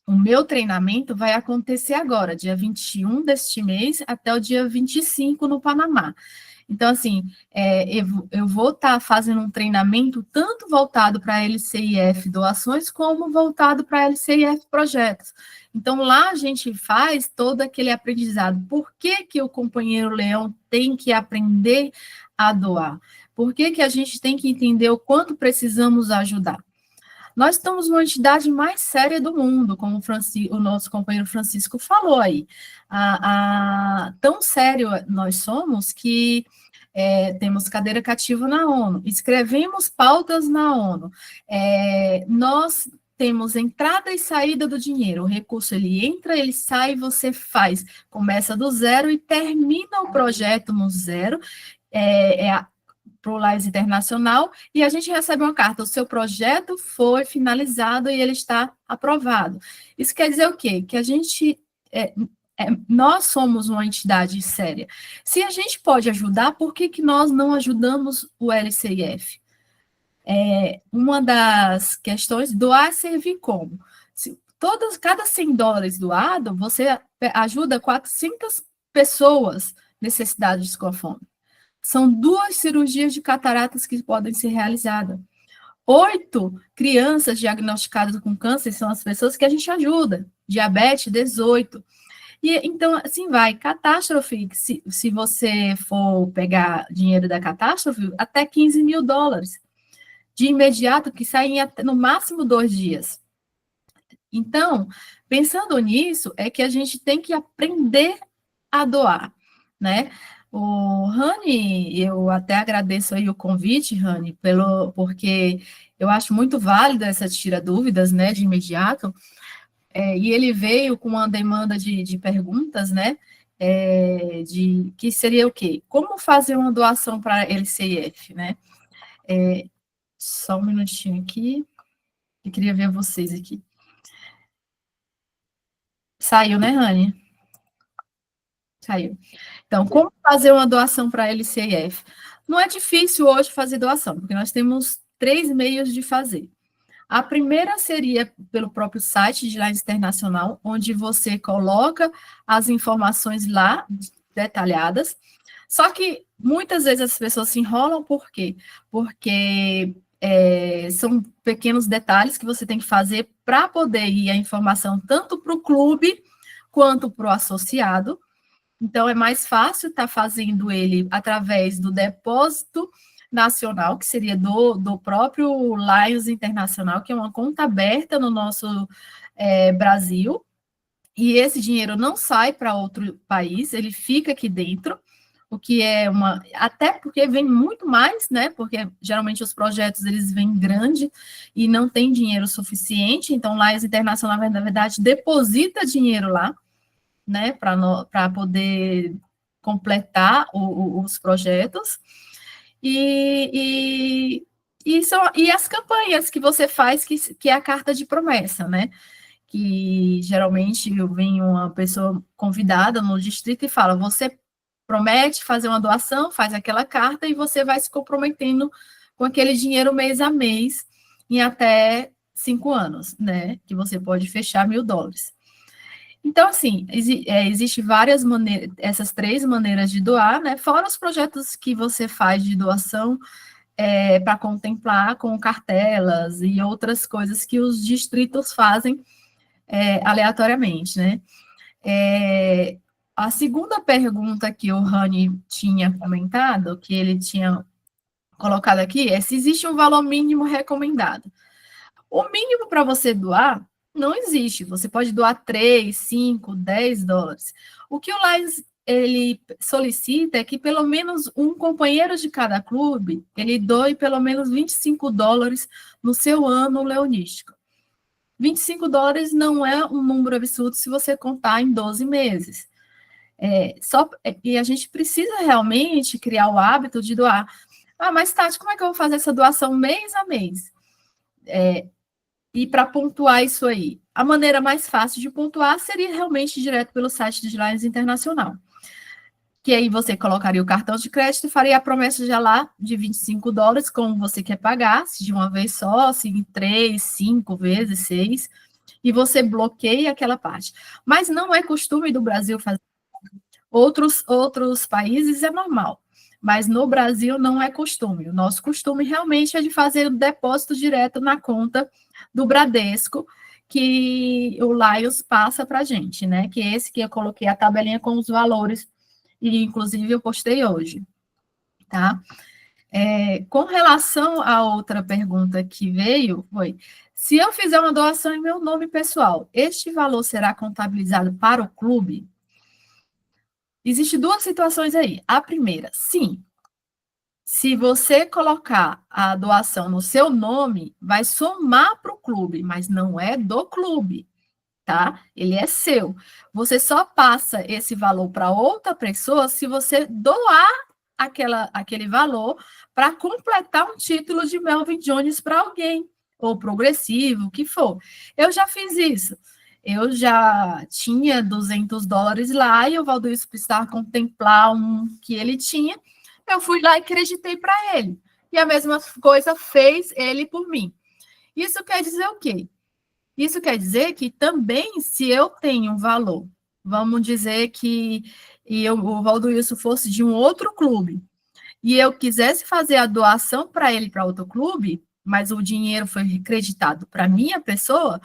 o meu treinamento vai acontecer agora, dia 21 deste mês, até o dia 25 no Panamá. Então, assim, eu vou estar fazendo um treinamento tanto voltado para a LCIF doações, como voltado para a LCIF projetos. Então, lá a gente faz todo aquele aprendizado. Por que o companheiro Leão tem que aprender a doar? Por que a gente tem que entender o quanto precisamos ajudar? Nós estamos numa entidade mais séria do mundo, como o nosso companheiro Francisco falou aí. Tão sério nós somos que temos cadeira cativa na ONU, escrevemos pautas na ONU, nós temos entrada e saída do dinheiro, o recurso ele entra, ele sai, você faz, começa do zero e termina o projeto no zero, para o Lions Internacional, e a gente recebe uma carta, o seu projeto foi finalizado e ele está aprovado. Isso quer dizer o quê? Que a gente, nós somos uma entidade séria. Se a gente pode ajudar, por que nós não ajudamos o LCIF? Uma das questões, doar servir como? Cada $100 doado, você ajuda 400 pessoas necessitadas com a fome. São 2 cirurgias de cataratas que podem ser realizadas. 8 crianças diagnosticadas com câncer são as pessoas que a gente ajuda. Diabetes, 18. E, então, assim vai. Catástrofe, se você for pegar dinheiro da catástrofe, até $15 mil. De imediato, que saem no máximo 2 dias. Então, pensando nisso, é que a gente tem que aprender a doar, né? O Rani, eu até agradeço aí o convite, Rani, porque eu acho muito válida essa tira dúvidas, né, de imediato, e ele veio com uma demanda de perguntas, né, que seria o quê? Como fazer uma doação para a LCIF, né? Só um minutinho aqui, eu queria ver vocês aqui. Saiu, né, Rani? Saiu. Então, como fazer uma doação para a LCIF? Não é difícil hoje fazer doação, porque nós temos 3 meios de fazer. A primeira seria pelo próprio site de Lions Internacional, onde você coloca as informações lá, detalhadas. Só que muitas vezes as pessoas se enrolam, por quê? Porque são pequenos detalhes que você tem que fazer para poder ir a informação tanto para o clube quanto para o associado. Então, é mais fácil estar fazendo ele através do depósito nacional, que seria do próprio Lions Internacional, que é uma conta aberta no nosso Brasil, e esse dinheiro não sai para outro país, ele fica aqui dentro, o que é até porque vem muito mais, né, porque geralmente os projetos, eles vêm grande e não tem dinheiro suficiente, então o Lions Internacional, na verdade, deposita dinheiro lá, né, para poder completar os projetos, e as campanhas que você faz, que é a carta de promessa, né, que geralmente vem uma pessoa convidada no distrito e fala, você promete fazer uma doação, faz aquela carta e você vai se comprometendo com aquele dinheiro mês a mês, em até 5 anos, né, que você pode fechar $1.000. Então, assim, existe várias maneiras, essas 3 maneiras de doar, né? Fora os projetos que você faz de doação para contemplar com cartelas e outras coisas que os distritos fazem aleatoriamente, né? A segunda pergunta que o Rani tinha comentado, que ele tinha colocado aqui, é se existe um valor mínimo recomendado. O mínimo para você doar não existe. Você pode doar 3, 5, 10 dólares. O que o Lions ele solicita é que pelo menos um companheiro de cada clube ele doe pelo menos 25 dólares no seu ano leonístico. 25 dólares não é um número absurdo se você contar em 12 meses. E a gente precisa realmente criar o hábito de doar. Mas, Tati, como é que eu vou fazer essa doação mês a mês? E para pontuar isso aí, a maneira mais fácil de pontuar seria realmente direto pelo site de Lions Internacional. Que aí você colocaria o cartão de crédito e faria a promessa já lá de 25 dólares, como você quer pagar, se de uma vez só, se em 3, 5 vezes, 6, e você bloqueia aquela parte. Mas não é costume do Brasil fazer. Outros países é normal. Mas no Brasil não é costume. O nosso costume realmente é de fazer o depósito direto na conta do Bradesco, que o Lions passa para a gente, né? Que é esse que eu coloquei a tabelinha com os valores, e inclusive eu postei hoje, tá? Com relação à outra pergunta que veio, foi, se eu fizer uma doação em meu nome pessoal, este valor será contabilizado para o clube? Existem 2 situações aí. A primeira, sim. Se você colocar a doação no seu nome, vai somar para o clube, mas não é do clube, tá? Ele é seu. Você só passa esse valor para outra pessoa se você doar aquele valor para completar um título de Melvin Jones para alguém, ou progressivo, o que for. Eu já fiz isso. Eu já tinha 200 dólares lá e o Valdoísio precisava contemplar um que ele tinha. Eu fui lá e acreditei para ele. E a mesma coisa fez ele por mim. Isso quer dizer o quê? Isso quer dizer que também, se eu tenho um valor, vamos dizer que o Valdoísio fosse de um outro clube, e eu quisesse fazer a doação para ele para outro clube, mas o dinheiro foi creditado para minha pessoa,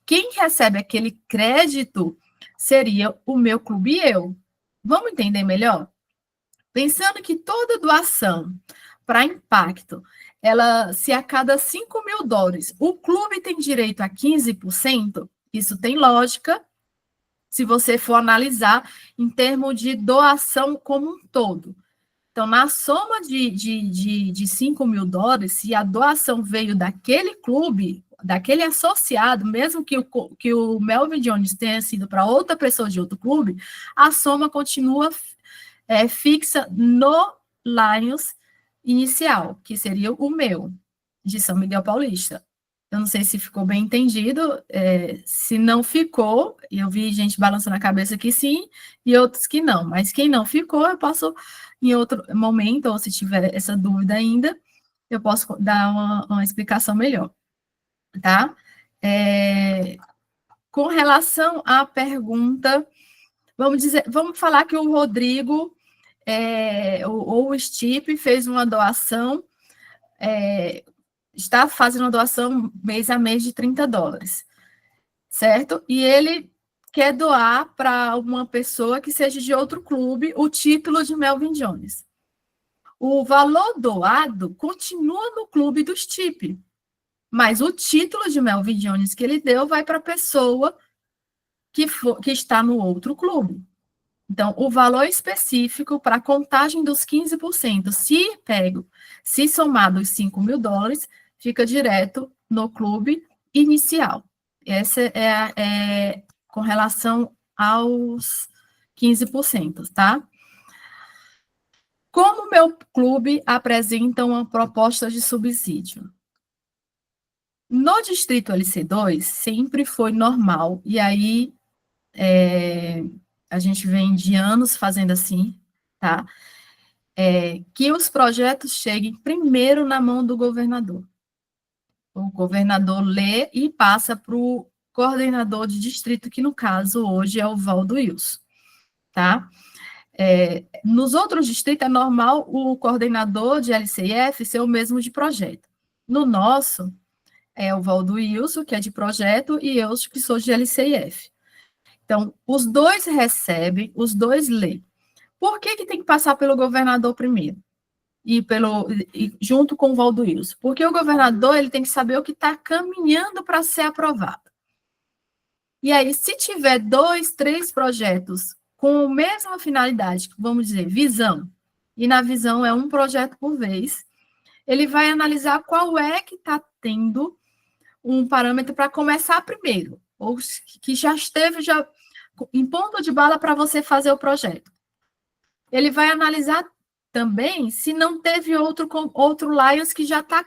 quem recebe aquele crédito seria o meu clube e eu. Vamos entender melhor? Pensando que toda doação para impacto, se a cada 5 mil dólares o clube tem direito a 15%, isso tem lógica, se você for analisar em termos de doação como um todo. Então, na soma de $5.000, se a doação veio daquele clube, daquele associado, mesmo que o Melvin Jones tenha sido para outra pessoa de outro clube, a soma continua fixa no Lions inicial, que seria o meu, de São Miguel Paulista. Eu não sei se ficou bem entendido, se não ficou, eu vi gente balançando a cabeça que sim, e outros que não, mas quem não ficou, eu posso, em outro momento, ou se tiver essa dúvida ainda, eu posso dar uma explicação melhor, tá? Com relação à pergunta, vamos falar que o Rodrigo, ou o Stipe, fez uma doação, está fazendo uma doação mês a mês de $30, certo? E ele quer doar para uma pessoa que seja de outro clube o título de Melvin Jones. O valor doado continua no clube do Stipe, mas o título de Melvin Jones que ele deu vai para a pessoa que está no outro clube. Então, o valor específico para a contagem dos 15%, se somado os $5.000, fica direto no clube inicial. Essa é com relação aos 15%, tá? Como o meu clube apresenta uma proposta de subsídio? No Distrito LC2, sempre foi normal, e aí a gente vem de anos fazendo assim, tá? Que os projetos cheguem primeiro na mão do governador. O governador lê e passa para o coordenador de distrito, que no caso hoje é o Valdo Wilson, tá? Nos outros distritos é normal o coordenador de LCIF ser o mesmo de projeto. No nosso, é o Valdo Wilson, que é de projeto, e eu, que sou de LCIF. Então, os dois recebem, os dois lêem. Por que tem que passar pelo governador primeiro? E junto com o Valdo Wilson? Porque o governador ele tem que saber o que está caminhando para ser aprovado. E aí, se tiver 2, 3 projetos com a mesma finalidade, vamos dizer, visão, e na visão é um projeto por vez, ele vai analisar qual é que está tendo um parâmetro para começar primeiro, ou que já esteve em ponto de bala para você fazer o projeto. Ele vai analisar também se não teve outro Lions que já está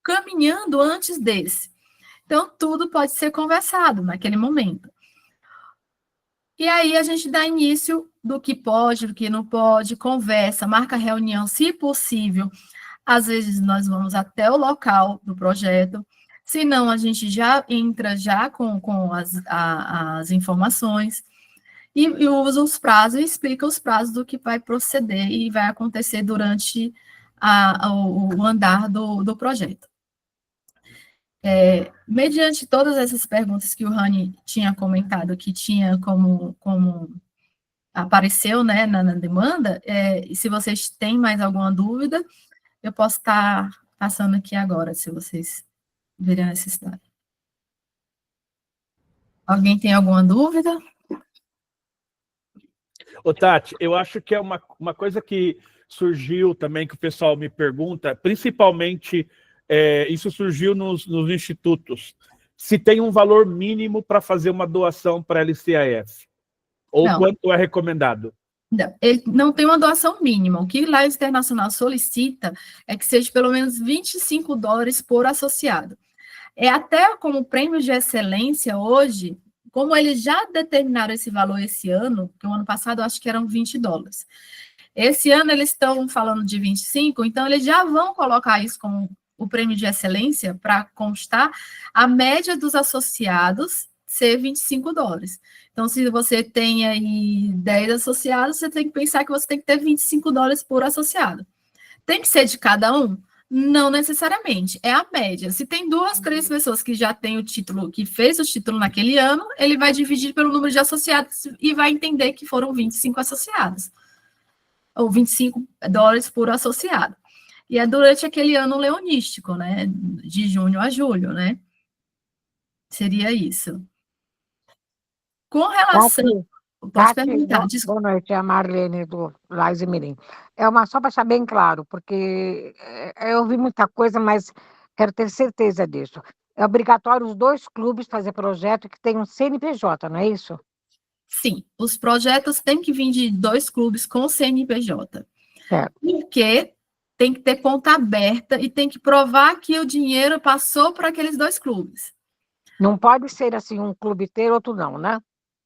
caminhando antes desse. Então, tudo pode ser conversado naquele momento. E aí, a gente dá início do que pode, do que não pode, conversa, marca reunião, se possível. Às vezes, nós vamos até o local do projeto. Se não, a gente já entra com as informações e usa os prazos e explica os prazos do que vai proceder e vai acontecer durante o andar do projeto. Mediante todas essas perguntas que o Rani tinha comentado, que tinha como apareceu, né, na demanda, e se vocês têm mais alguma dúvida, eu posso estar passando aqui agora, se vocês verem a necessidade. Alguém tem alguma dúvida? Ô, Tati, eu acho que é uma coisa que surgiu também, que o pessoal me pergunta, principalmente, isso surgiu nos institutos, se tem um valor mínimo para fazer uma doação para a LCIF, ou Não. quanto é recomendado? Não, ele não tem uma doação mínima. O que o Lions Internacional solicita é que seja pelo menos $25 por associado. Até como prêmio de excelência hoje, como eles já determinaram esse valor esse ano, porque o ano passado eu acho que eram $20. Esse ano eles estão falando de 25, então eles já vão colocar isso como o prêmio de excelência para constar a média dos associados ser $25. Então, se você tem aí 10 associados, você tem que pensar que você tem que ter $25 por associado. Tem que ser de cada um? Não necessariamente, é a média. Se tem 2, 3 pessoas que já têm o título, que fez o título naquele ano, ele vai dividir pelo número de associados e vai entender que foram 25 associados, ou $25 por associado. E é durante aquele ano leonístico, né, de junho a julho, né? Seria isso. Com relação... Pode Tati, perguntar, desculpa. boa noite, é a Marlene do Lais e Mirim. Só para deixar bem claro, porque eu ouvi muita coisa, mas quero ter certeza disso. É obrigatório os 2 clubes fazer projeto que tenham CNPJ, não é isso? Sim, os projetos têm que vir de 2 clubes com CNPJ. Certo. Porque tem que ter conta aberta e tem que provar que o dinheiro passou para aqueles 2 clubes. Não pode ser assim, um clube ter, outro não, né?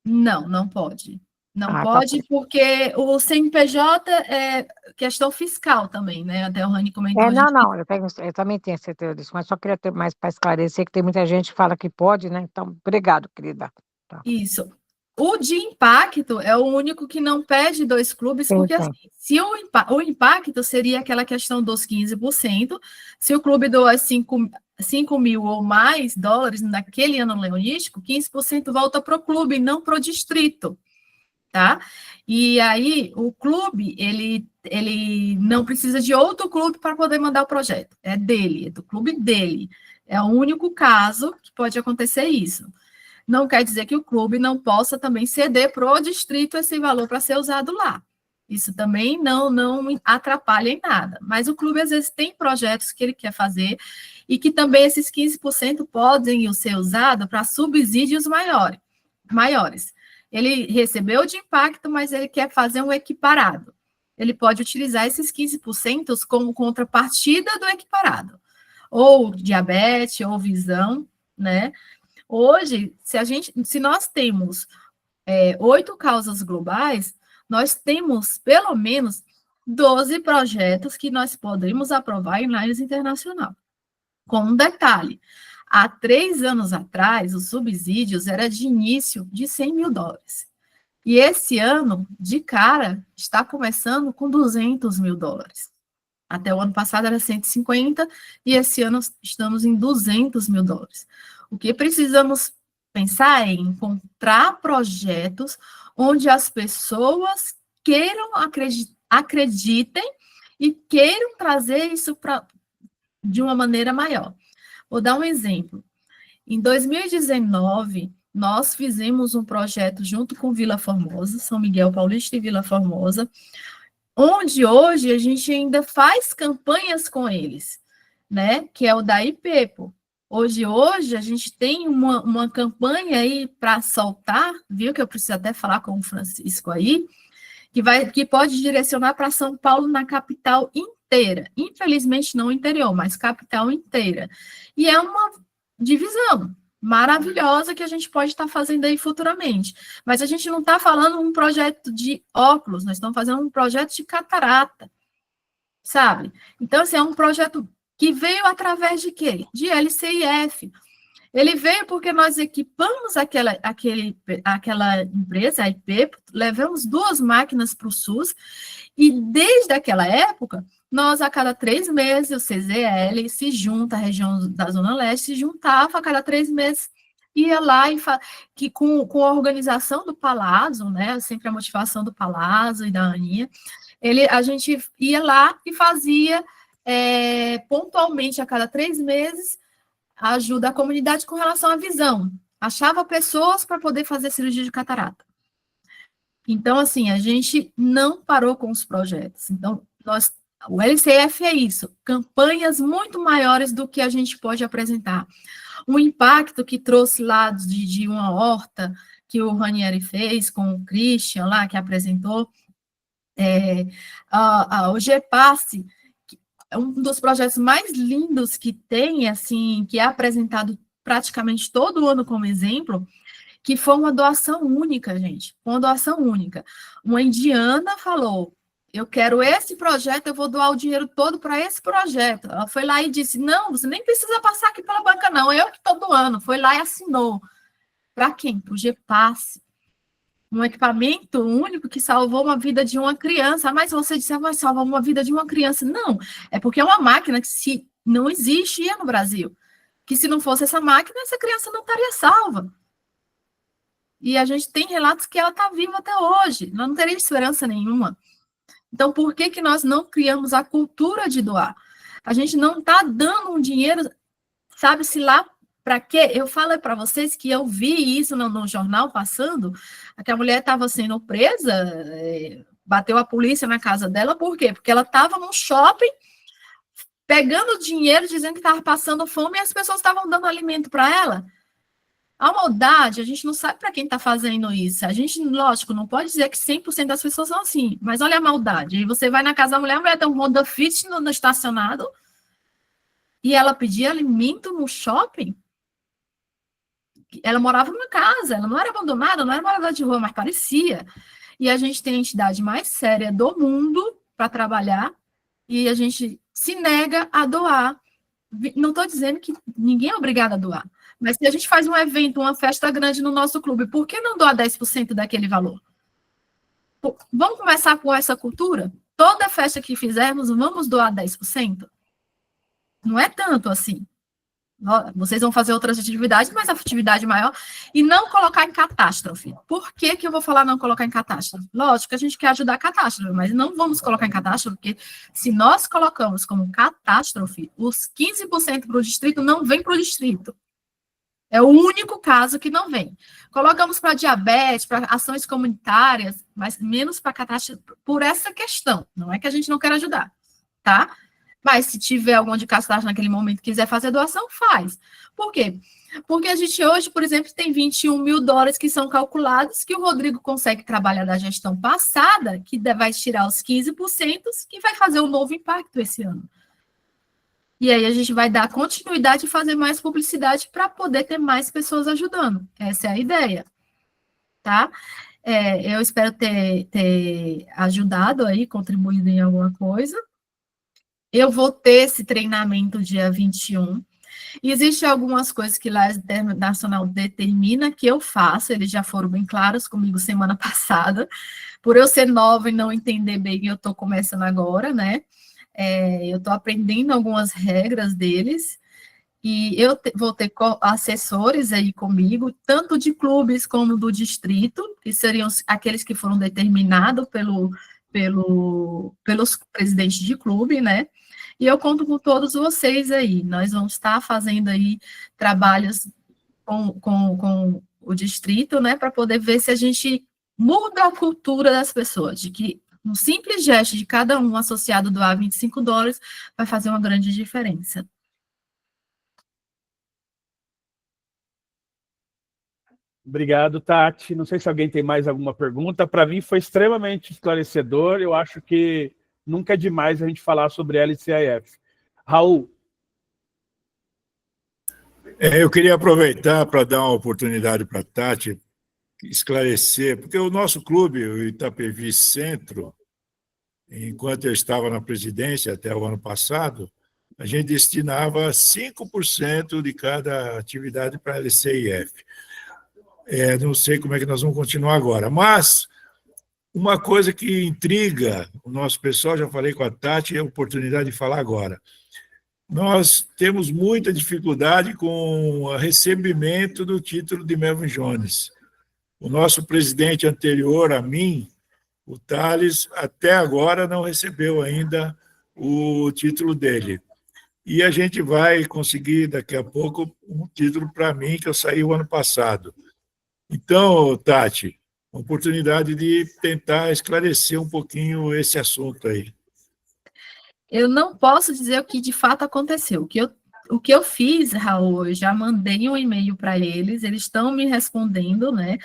Não, não pode. Não Tá pode, bom. porque o CNPJ é questão fiscal também, né? Até o Rani comentou. Não, eu também tenho certeza disso, mas só queria ter mais para esclarecer que tem muita gente que fala que pode, né? Então, obrigado, querida. Tá. Isso. O de impacto é o único que não pede 2 clubes, Sim, porque sim. assim, se o impacto seria aquela questão dos 15%, se o clube doa 5 mil ou mais dólares naquele ano leonístico, 15% volta para o clube, não para o distrito, tá? E aí, o clube, ele não precisa de outro clube para poder mandar o projeto, é dele, é do clube dele. É o único caso que pode acontecer isso. Não quer dizer que o clube não possa também ceder para o distrito esse valor para ser usado lá. Isso também não atrapalha em nada. Mas o clube, às vezes, tem projetos que ele quer fazer e que também esses 15% podem ser usados para subsídios maiores. Ele recebeu de impacto, mas ele quer fazer um equiparado. Ele pode utilizar esses 15% como contrapartida do equiparado. Ou diabetes, ou visão, né? Hoje, se nós temos 8 causas globais, nós temos pelo menos 12 projetos que nós podemos aprovar em análise internacional. Com um detalhe, há 3 anos atrás, os subsídios eram de início de 100 mil dólares. E esse ano, de cara, está começando com 200 mil dólares. Até o ano passado era 150, e esse ano estamos em 200 mil dólares. O que precisamos pensar é em encontrar projetos onde as pessoas acreditem e queiram trazer isso de uma maneira maior. Vou dar um exemplo. Em 2019, nós fizemos um projeto junto com Vila Formosa, São Miguel Paulista e Vila Formosa, onde hoje a gente ainda faz campanhas com eles, né? Que é o da IPEPO. Hoje a gente tem uma campanha aí para soltar, viu? Que eu preciso até falar com o Francisco aí, que pode direcionar para São Paulo na capital inteira. Infelizmente não interior, mas capital inteira. E é uma divisão maravilhosa que a gente pode estar fazendo aí futuramente. Mas a gente não está falando um projeto de óculos, nós estamos fazendo um projeto de catarata, sabe? Então, assim, é um projeto que veio através de quê? De LCIF. Ele veio porque nós equipamos aquela empresa, a IP, levamos 2 máquinas para o SUS, e desde aquela época, nós, a cada 3 meses, o CZL se junta, a região da Zona Leste se juntava, a cada 3 meses, ia lá que com a organização do Palazzo, né, sempre a motivação do Palazzo e da Aninha, a gente ia lá e fazia pontualmente, a cada 3 meses, ajuda a comunidade com relação à visão. Achava pessoas para poder fazer cirurgia de catarata. Então, assim, a gente não parou com os projetos. Então, o LCF é isso, campanhas muito maiores do que a gente pode apresentar. O impacto que trouxe lá de uma horta que o Ranieri fez com o Christian lá, que apresentou, o GPASSE, é um dos projetos mais lindos que tem, assim, que é apresentado praticamente todo ano como exemplo, que foi uma doação única, gente, uma doação única. Uma indiana falou, eu quero esse projeto, eu vou doar o dinheiro todo para esse projeto. Ela foi lá e disse, não, você nem precisa passar aqui pela banca, não, eu que estou doando. Foi lá e assinou. Para quem? Para o GPASSE. Um equipamento único que salvou uma vida de uma criança. Mas você disse, vai salvar uma vida de uma criança. Não, é porque é uma máquina que não existia no Brasil. Que se não fosse essa máquina, essa criança não estaria salva. E a gente tem relatos que ela está viva até hoje. Ela não teria esperança nenhuma. Então, por que nós não criamos a cultura de doar? A gente não está dando um dinheiro, sabe-se lá Para quê? Eu falo para vocês que eu vi isso no jornal passando, que a mulher estava sendo presa, bateu a polícia na casa dela, por quê? Porque ela estava no shopping, pegando dinheiro, dizendo que estava passando fome, e as pessoas estavam dando alimento para ela. A maldade, a gente não sabe para quem está fazendo isso. A gente, lógico, não pode dizer que 100% das pessoas são assim, mas olha a maldade. E você vai na casa da mulher, a mulher tem um Honda Fit no estacionado, e ela pedia alimento no shopping. Ela morava numa casa, ela não era abandonada, não era moradora de rua, mas parecia. E a gente tem a entidade mais séria do mundo para trabalhar, e a gente se nega a doar. Não estou dizendo que ninguém é obrigado a doar, mas se a gente faz um evento, uma festa grande no nosso clube, por que não doar 10% daquele valor? Vamos começar com essa cultura? Toda festa que fizermos, vamos doar 10%? Não é tanto assim. Vocês vão fazer outras atividades, mas a atividade maior, e não colocar em catástrofe. Por que que eu vou falar não colocar em catástrofe? Lógico que a gente quer ajudar a catástrofe, mas não vamos colocar em catástrofe, porque se nós colocamos como catástrofe, os 15% para o distrito não vem para o distrito. É o único caso que não vem. Colocamos para diabetes, para ações comunitárias, mas menos para catástrofe por essa questão. Não é que a gente não quer ajudar, tá? Mas se tiver algum de catástrofe naquele momento e quiser fazer doação, faz. Por quê? Porque a gente hoje, por exemplo, tem 21 mil dólares que são calculados, que o Rodrigo consegue trabalhar da gestão passada, que vai tirar os 15%, que vai fazer um novo impacto esse ano. E aí a gente vai dar continuidade e fazer mais publicidade para poder ter mais pessoas ajudando. Essa é a ideia, tá? Eu espero ter ajudado aí, contribuído em alguma coisa. Eu vou ter esse treinamento dia 21. Existem algumas coisas que lá a Nacional determina que eu faço, eles já foram bem claros comigo semana passada. Por eu ser nova e não entender bem, eu estou começando agora, né? Eu estou aprendendo algumas regras deles, e eu vou ter assessores aí comigo, tanto de clubes como do distrito, que seriam aqueles que foram determinados pelos presidentes de clube, né? E eu conto com todos vocês aí. Nós vamos estar fazendo aí trabalhos com o distrito, né, para poder ver se a gente muda a cultura das pessoas, de que um simples gesto de cada um associado doar $25 vai fazer uma grande diferença. Obrigado, Tati. Não sei se alguém tem mais alguma pergunta. Para mim foi extremamente esclarecedor. Eu acho que nunca é demais a gente falar sobre LCIF. Raul. Eu queria aproveitar para dar uma oportunidade para a Tati esclarecer, porque o nosso clube, o Itapevi Centro, enquanto eu estava na presidência até o ano passado, a gente destinava 5% de cada atividade para a LCIF. Não sei como é que nós vamos continuar agora, mas uma coisa que intriga o nosso pessoal, já falei com a Tati, é a oportunidade de falar agora. Nós temos muita dificuldade com o recebimento do título de Melvin Jones. O nosso presidente anterior a mim, o Thales, até agora não recebeu ainda o título dele. E a gente vai conseguir, daqui a pouco, um título para mim, que eu saí o ano passado. Então, Tati, uma oportunidade de tentar esclarecer um pouquinho esse assunto aí. Eu não posso dizer o que de fato aconteceu. O que eu fiz, Raul, eu já mandei um e-mail para eles estão me respondendo, né?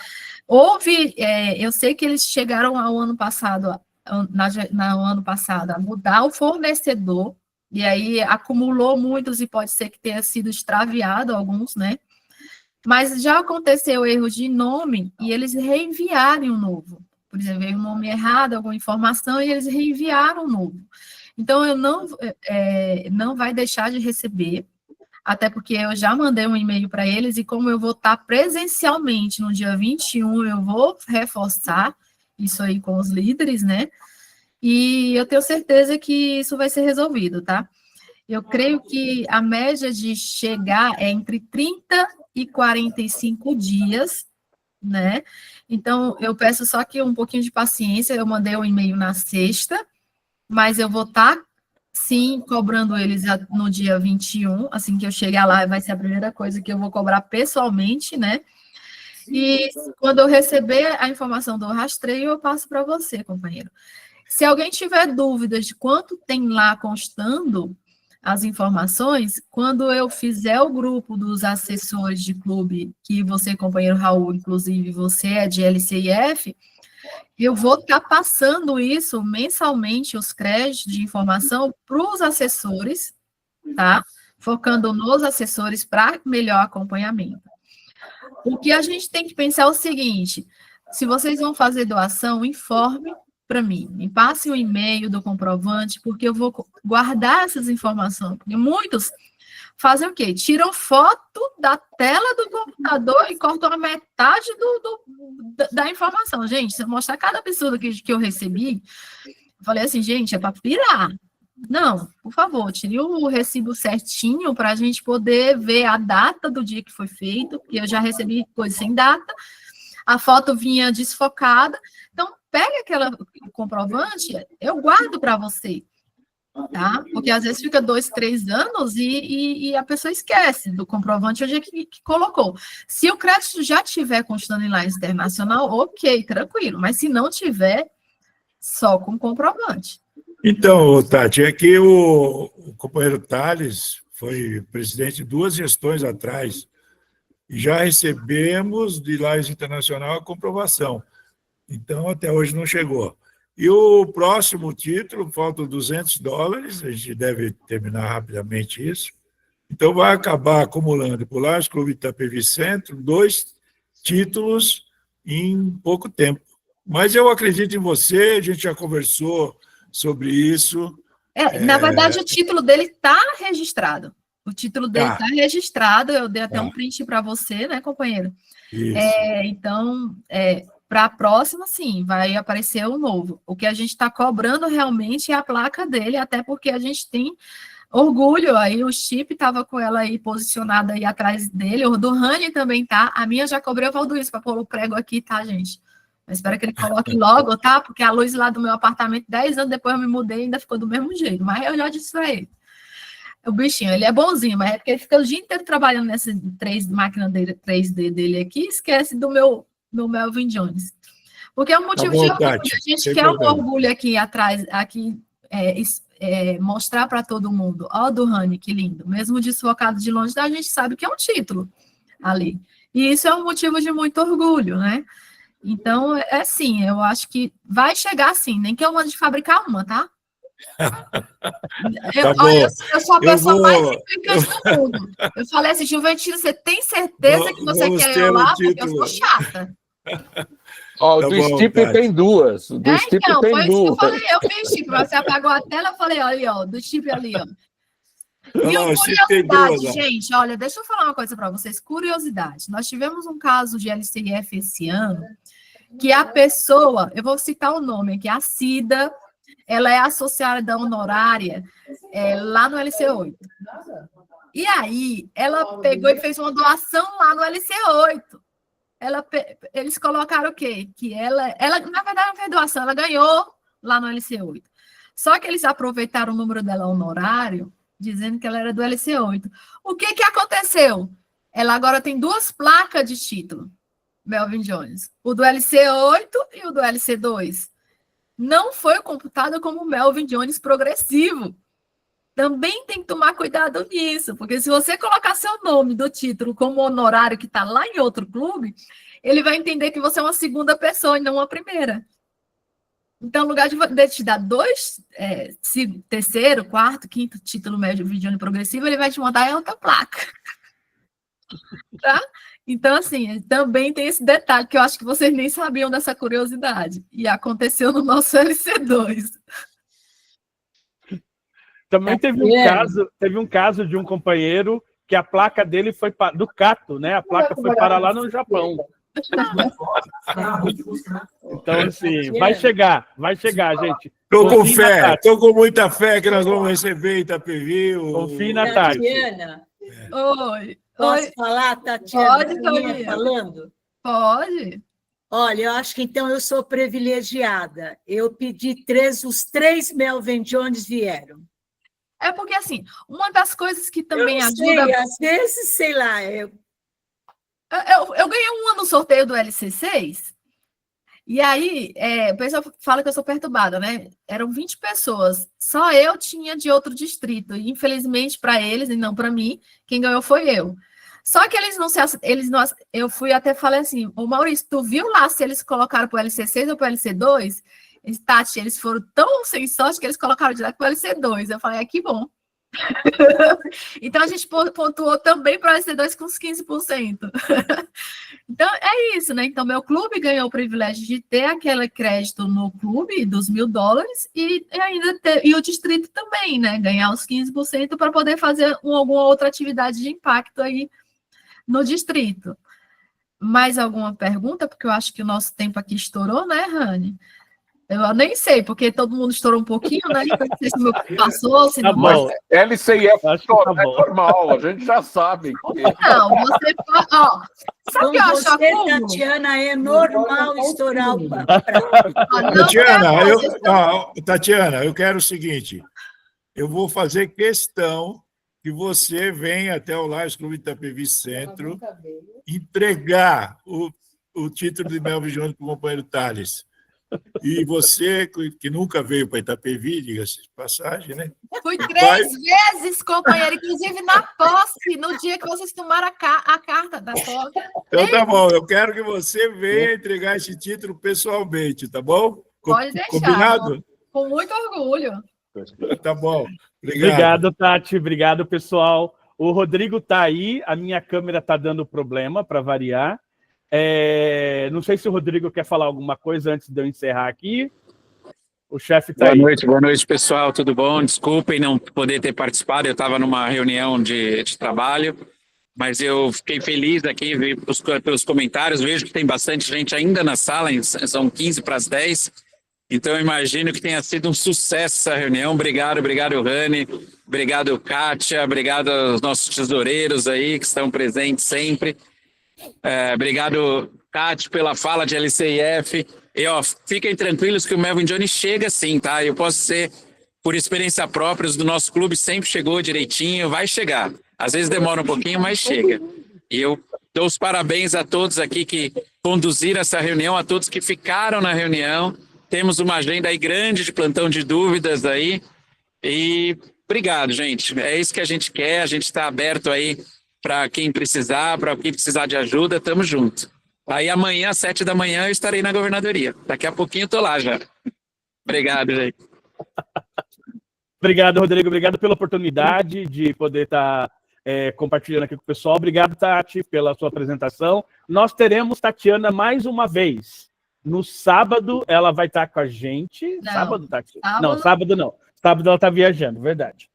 Eu sei que eles chegaram ao ano passado, no ano passado, a mudar o fornecedor, e aí acumulou muitos, e pode ser que tenha sido extraviado alguns, né? Mas já aconteceu erro de nome, e eles reenviaram um novo. Por exemplo, veio um nome errado, alguma informação, e eles reenviaram um novo. Então, eu não vai deixar de receber, até porque eu já mandei um e-mail para eles, e como eu vou estar presencialmente no dia 21, eu vou reforçar isso aí com os líderes, né? E eu tenho certeza que isso vai ser resolvido, tá? Eu creio que a média de chegar é entre 30 e 45 dias, né? Então, eu peço só que um pouquinho de paciência, eu mandei um e-mail na sexta, mas eu vou estar sim, cobrando eles no dia 21, assim que eu chegar lá, vai ser a primeira coisa que eu vou cobrar pessoalmente, né? E quando eu receber a informação do rastreio, eu passo para você, companheiro. Se alguém tiver dúvidas de quanto tem lá constando as informações, quando eu fizer o grupo dos assessores de clube, que você, companheiro Raul, inclusive você é de LCIF, eu vou estar passando isso mensalmente, os créditos de informação, para os assessores, tá? Focando nos assessores para melhor acompanhamento. O que a gente tem que pensar é o seguinte: se vocês vão fazer doação, informe para mim, me passe o e-mail do comprovante, porque eu vou guardar essas informações. Porque muitos fazem o quê? Tiram foto da tela do computador e cortam a metade da informação. Gente, se eu mostrar cada pessoa que eu recebi, eu falei assim, gente, é para pirar. Não, por favor, tire o recibo certinho para a gente poder ver a data do dia que foi feito, porque eu já recebi coisa sem data, a foto vinha desfocada. Então, pega aquele comprovante, eu guardo para você, tá? Porque às vezes fica 2, 3 anos e a pessoa esquece do comprovante onde é que colocou. Se o crédito já tiver constando em Lajes Internacional, ok, tranquilo, mas se não tiver, só com comprovante. Então, Tati, é que o companheiro Tales foi presidente 2 gestões atrás e já recebemos de Lajes Internacional a comprovação. Então, até hoje não chegou. E o próximo título, faltam $200, a gente deve terminar rapidamente isso. Então, vai acabar acumulando por Lajes Clube Itapevi Centro 2 títulos em pouco tempo. Mas eu acredito em você, a gente já conversou sobre isso. Na verdade, o título dele está registrado. O título dele está registrado, eu dei até um print para você, né, companheiro? Isso. Então, para a próxima, sim, vai aparecer o novo. O que a gente está cobrando realmente é a placa dele, até porque a gente tem orgulho. Aí o Chip estava com ela aí posicionada aí atrás dele, o do Rani também tá. A minha já cobrei o Valduís para pôr o prego aqui, tá, gente? Eu espero que ele coloque logo, tá? Porque a luz lá do meu apartamento, 10 anos depois eu me mudei e ainda ficou do mesmo jeito. Mas eu já disse para ele. O bichinho, ele é bonzinho, mas é porque ele fica o dia inteiro trabalhando nessa máquina dele, 3D dele aqui, e esquece do meu Melvin Jones. Porque é um motivo de orgulho. A gente quer um orgulho aqui atrás, aqui, mostrar para todo mundo. Ó, do Rani, que lindo. Mesmo desfocado de longe, a gente sabe que é um título ali. E isso é um motivo de muito orgulho, né? Então, assim, eu acho que vai chegar assim, nem que eu mande fabricar uma, tá? Eu sou a pessoa mais implicante do mundo. Eu falei assim, Juventina, você tem certeza que você quer ir lá? Porque eu sou chata. Ó, o do Stipe tem 2. O do Stipe então, tem foi 2. Isso que eu falei, eu fiz, Stipe, você apagou a tela, eu falei, olha, ó, do Stipe ali, ó. E uma curiosidade, gente, olha, deixa eu falar uma coisa para vocês, curiosidade. Nós tivemos um caso de LCIF esse ano, que a pessoa, eu vou citar o nome aqui, a Cida, ela é associada honorária lá no LC8. E aí, ela pegou e fez uma doação lá no LC8. Eles colocaram o quê? Que ela, na verdade, não fez doação, ela ganhou lá no LC8. Só que eles aproveitaram o número dela honorário, dizendo que ela era do LC8. O que aconteceu? Ela agora tem 2 placas de título, Melvin Jones. O do LC8 e o do LC2. Não foi computado como Melvin Jones progressivo. Também tem que tomar cuidado nisso, porque se você colocar seu nome do título como honorário que está lá em outro clube, ele vai entender que você é uma segunda pessoa e não uma primeira. Então, no lugar de te dar 2, terceiro, quarto, quinto título médio Melvin progressivo, ele vai te mandar outra placa. Tá? Então, assim, também tem esse detalhe que eu acho que vocês nem sabiam dessa curiosidade. E aconteceu no nosso LC2. Também teve um caso de um companheiro que a placa dele foi do Cato, né? A placa foi para lá no Japão. Então, assim, vai chegar, gente. Estou com fé, estou com muita fé que nós vamos receber Itapevi. Confie na Tati. Tatiana, Oi. Posso falar, Tatiana? Pode, Toninha. Falando? Pode. Olha, eu acho que então eu sou privilegiada. Eu pedi os 3 Melvin Jones vieram. É porque, assim, uma das coisas que também eu ajuda... sei, às vezes, sei lá, Eu ganhei um ano no sorteio do LC6, e aí o pessoal fala que eu sou perturbada, né? Eram 20 pessoas, só eu tinha de outro distrito, e infelizmente para eles, e não para mim, quem ganhou foi eu. Só que eu fui até falei assim, ô Maurício, tu viu lá se eles colocaram para o LC6 ou para o LC2? Tati, eles foram tão sem sorte que eles colocaram direto para o LC2. Eu falei, que bom. Então, a gente pontuou também para o LC2 com uns 15%. Então, é isso, né? Então, meu clube ganhou o privilégio de ter aquele crédito no clube dos $1.000 e ainda e o distrito também, né? Ganhar os 15% para poder fazer alguma outra atividade de impacto aí no distrito. Mais alguma pergunta? Porque eu acho que o nosso tempo aqui estourou, né, Rani? Eu nem sei, porque todo mundo estourou um pouquinho, né? Então, não sei se o meu passou, se Tá não bom. LCIF Acho que tá é bom. normal, a gente já sabe. Não, você... Ó, sabe o que eu acho você, acúmulo? Tatiana, é normal estourar o papo. Tatiana, eu quero o seguinte, eu vou fazer questão que você venha até o Lions Clube Itapevi Centro entregar o título de Melvin Jones para o companheiro Thales. E você, que nunca veio para Itapevi, diga-se de passagem, né? Fui 3 vezes, companheiro, inclusive na posse, no dia que vocês tomaram a carta da posse. Então tá bom, eu quero que você venha entregar esse título pessoalmente, tá bom? Pode deixar. Combinado? Com muito orgulho. Tá bom. Obrigado, Tati. Obrigado, pessoal. O Rodrigo está aí, a minha câmera está dando problema, para variar. Não sei se o Rodrigo quer falar alguma coisa antes de eu encerrar aqui. O chefe está aí. Boa noite, pessoal. Tudo bom? Desculpem não poder ter participado. Eu estava numa reunião de trabalho, mas eu fiquei feliz aqui pelos comentários. Vejo que tem bastante gente ainda na sala, são 15 para as 10. Então, eu imagino que tenha sido um sucesso essa reunião. Obrigado, Rani. Obrigado, Kátia. Obrigado aos nossos tesoureiros aí que estão presentes sempre. Obrigado, Tati, pela fala de LCIF. E, fiquem tranquilos que o Melvin Jones chega sim, tá? Eu posso dizer, por experiência própria, do nosso clube sempre chegou direitinho, vai chegar. Às vezes demora um pouquinho, mas chega. E eu dou os parabéns a todos aqui que conduziram essa reunião, a todos que ficaram na reunião. Temos uma agenda aí grande de plantão de dúvidas aí. E obrigado, gente. É isso que a gente quer, a gente está aberto aí para quem precisar, para quem precisar de ajuda, tamo junto. Aí amanhã, às 7 da manhã, eu estarei na governadoria. Daqui a pouquinho eu tô lá já. Obrigado, gente. Obrigado, Rodrigo. Obrigado pela oportunidade de poder estar compartilhando aqui com o pessoal. Obrigado, Tati, pela sua apresentação. Nós teremos Tatiana mais uma vez. No sábado, ela vai estar com a gente. Não. Sábado, Tati? Não, sábado não. Sábado ela está viajando, verdade.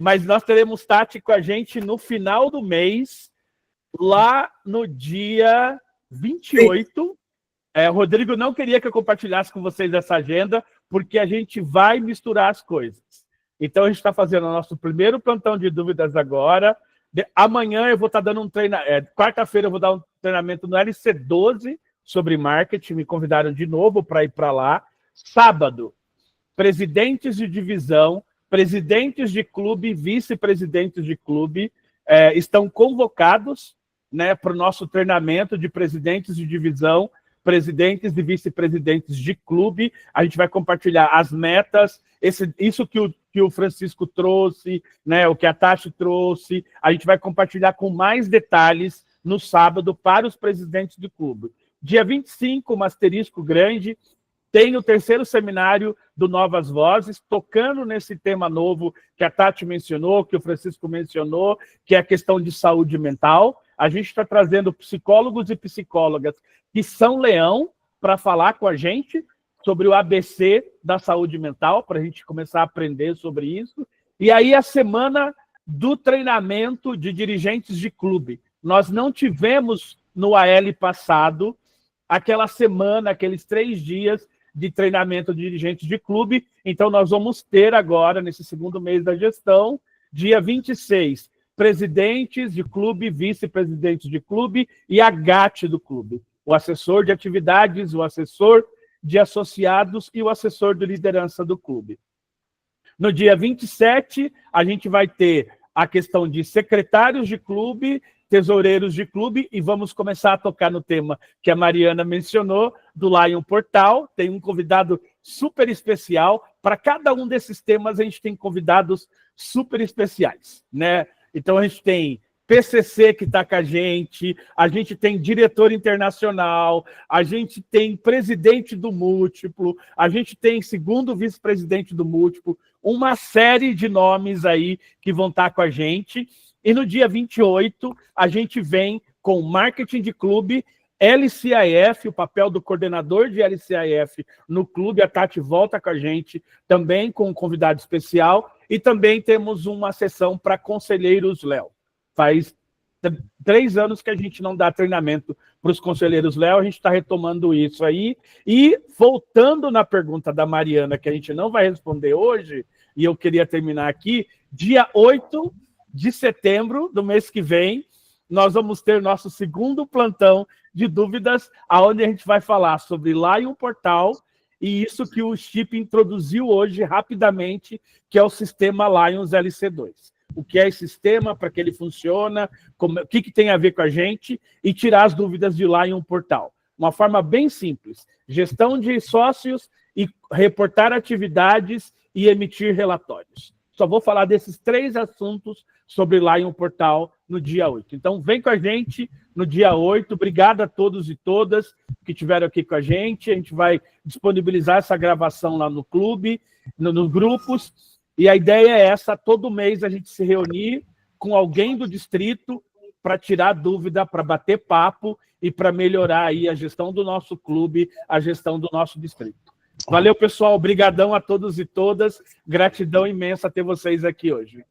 Mas nós teremos Tati com a gente no final do mês, lá no dia 28. O Rodrigo não queria que eu compartilhasse com vocês essa agenda, porque a gente vai misturar as coisas. Então, a gente está fazendo o nosso primeiro plantão de dúvidas agora. Amanhã eu vou estar dando um treinamento. Quarta-feira eu vou dar um treinamento no LC12 sobre marketing. Me convidaram de novo para ir para lá. Sábado, presidentes de divisão, presidentes de clube, vice-presidentes de clube estão convocados, né, para o nosso treinamento de presidentes de divisão, presidentes e vice-presidentes de clube. A gente vai compartilhar as metas, isso que o Francisco trouxe, né, o que a Tati trouxe. A gente vai compartilhar com mais detalhes no sábado para os presidentes do clube. Dia 25, um asterisco grande, tem o 3º seminário do Novas Vozes, tocando nesse tema novo que a Tati mencionou, que o Francisco mencionou, que é a questão de saúde mental. A gente está trazendo psicólogos e psicólogas que são leão para falar com a gente sobre o ABC da saúde mental, para a gente começar a aprender sobre isso. E aí a semana do treinamento de dirigentes de clube. Nós não tivemos no AL passado aquela semana, aqueles 3 dias de treinamento de dirigentes de clube. Então, nós vamos ter agora, nesse segundo mês da gestão, dia 26, presidentes de clube, vice-presidentes de clube e a GAT do clube. O assessor de atividades, o assessor de associados e o assessor de liderança do clube. No dia 27, a gente vai ter a questão de secretários de clube, tesoureiros de clube, e vamos começar a tocar no tema que a Mariana mencionou, do Lion Portal. Tem um convidado super especial. Para cada um desses temas, a gente tem convidados super especiais, né? Então, a gente tem PCC que está com a gente tem diretor internacional, a gente tem presidente do Múltiplo, a gente tem segundo vice-presidente do Múltiplo, uma série de nomes aí que vão estar com a gente. E no dia 28, a gente vem com marketing de clube, LCIF, o papel do coordenador de LCIF no clube. A Tati volta com a gente, também com um convidado especial. E também temos uma sessão para conselheiros Léo. Faz 3 anos que a gente não dá treinamento para os conselheiros Léo, a gente está retomando isso aí. E voltando na pergunta da Mariana, que a gente não vai responder hoje, e eu queria terminar aqui, dia 8 de setembro do mês que vem, nós vamos ter nosso segundo plantão de dúvidas, onde a gente vai falar sobre Lion Portal e isso que o Chip introduziu hoje rapidamente, que é o sistema Lions LC2. O que é esse sistema, para que ele funciona, o que tem a ver com a gente, e tirar as dúvidas de Lion Portal. Uma forma bem simples, gestão de sócios e reportar atividades e emitir relatórios. Só vou falar desses 3 assuntos sobre Lion Portal no dia 8. Então, vem com a gente no dia 8. Obrigado a todos e todas que estiveram aqui com a gente. A gente vai disponibilizar essa gravação lá no clube, nos grupos. E a ideia é essa, todo mês a gente se reunir com alguém do distrito para tirar dúvida, para bater papo e para melhorar aí a gestão do nosso clube, a gestão do nosso distrito. Valeu, pessoal. Obrigadão a todos e todas. Gratidão imensa ter vocês aqui hoje.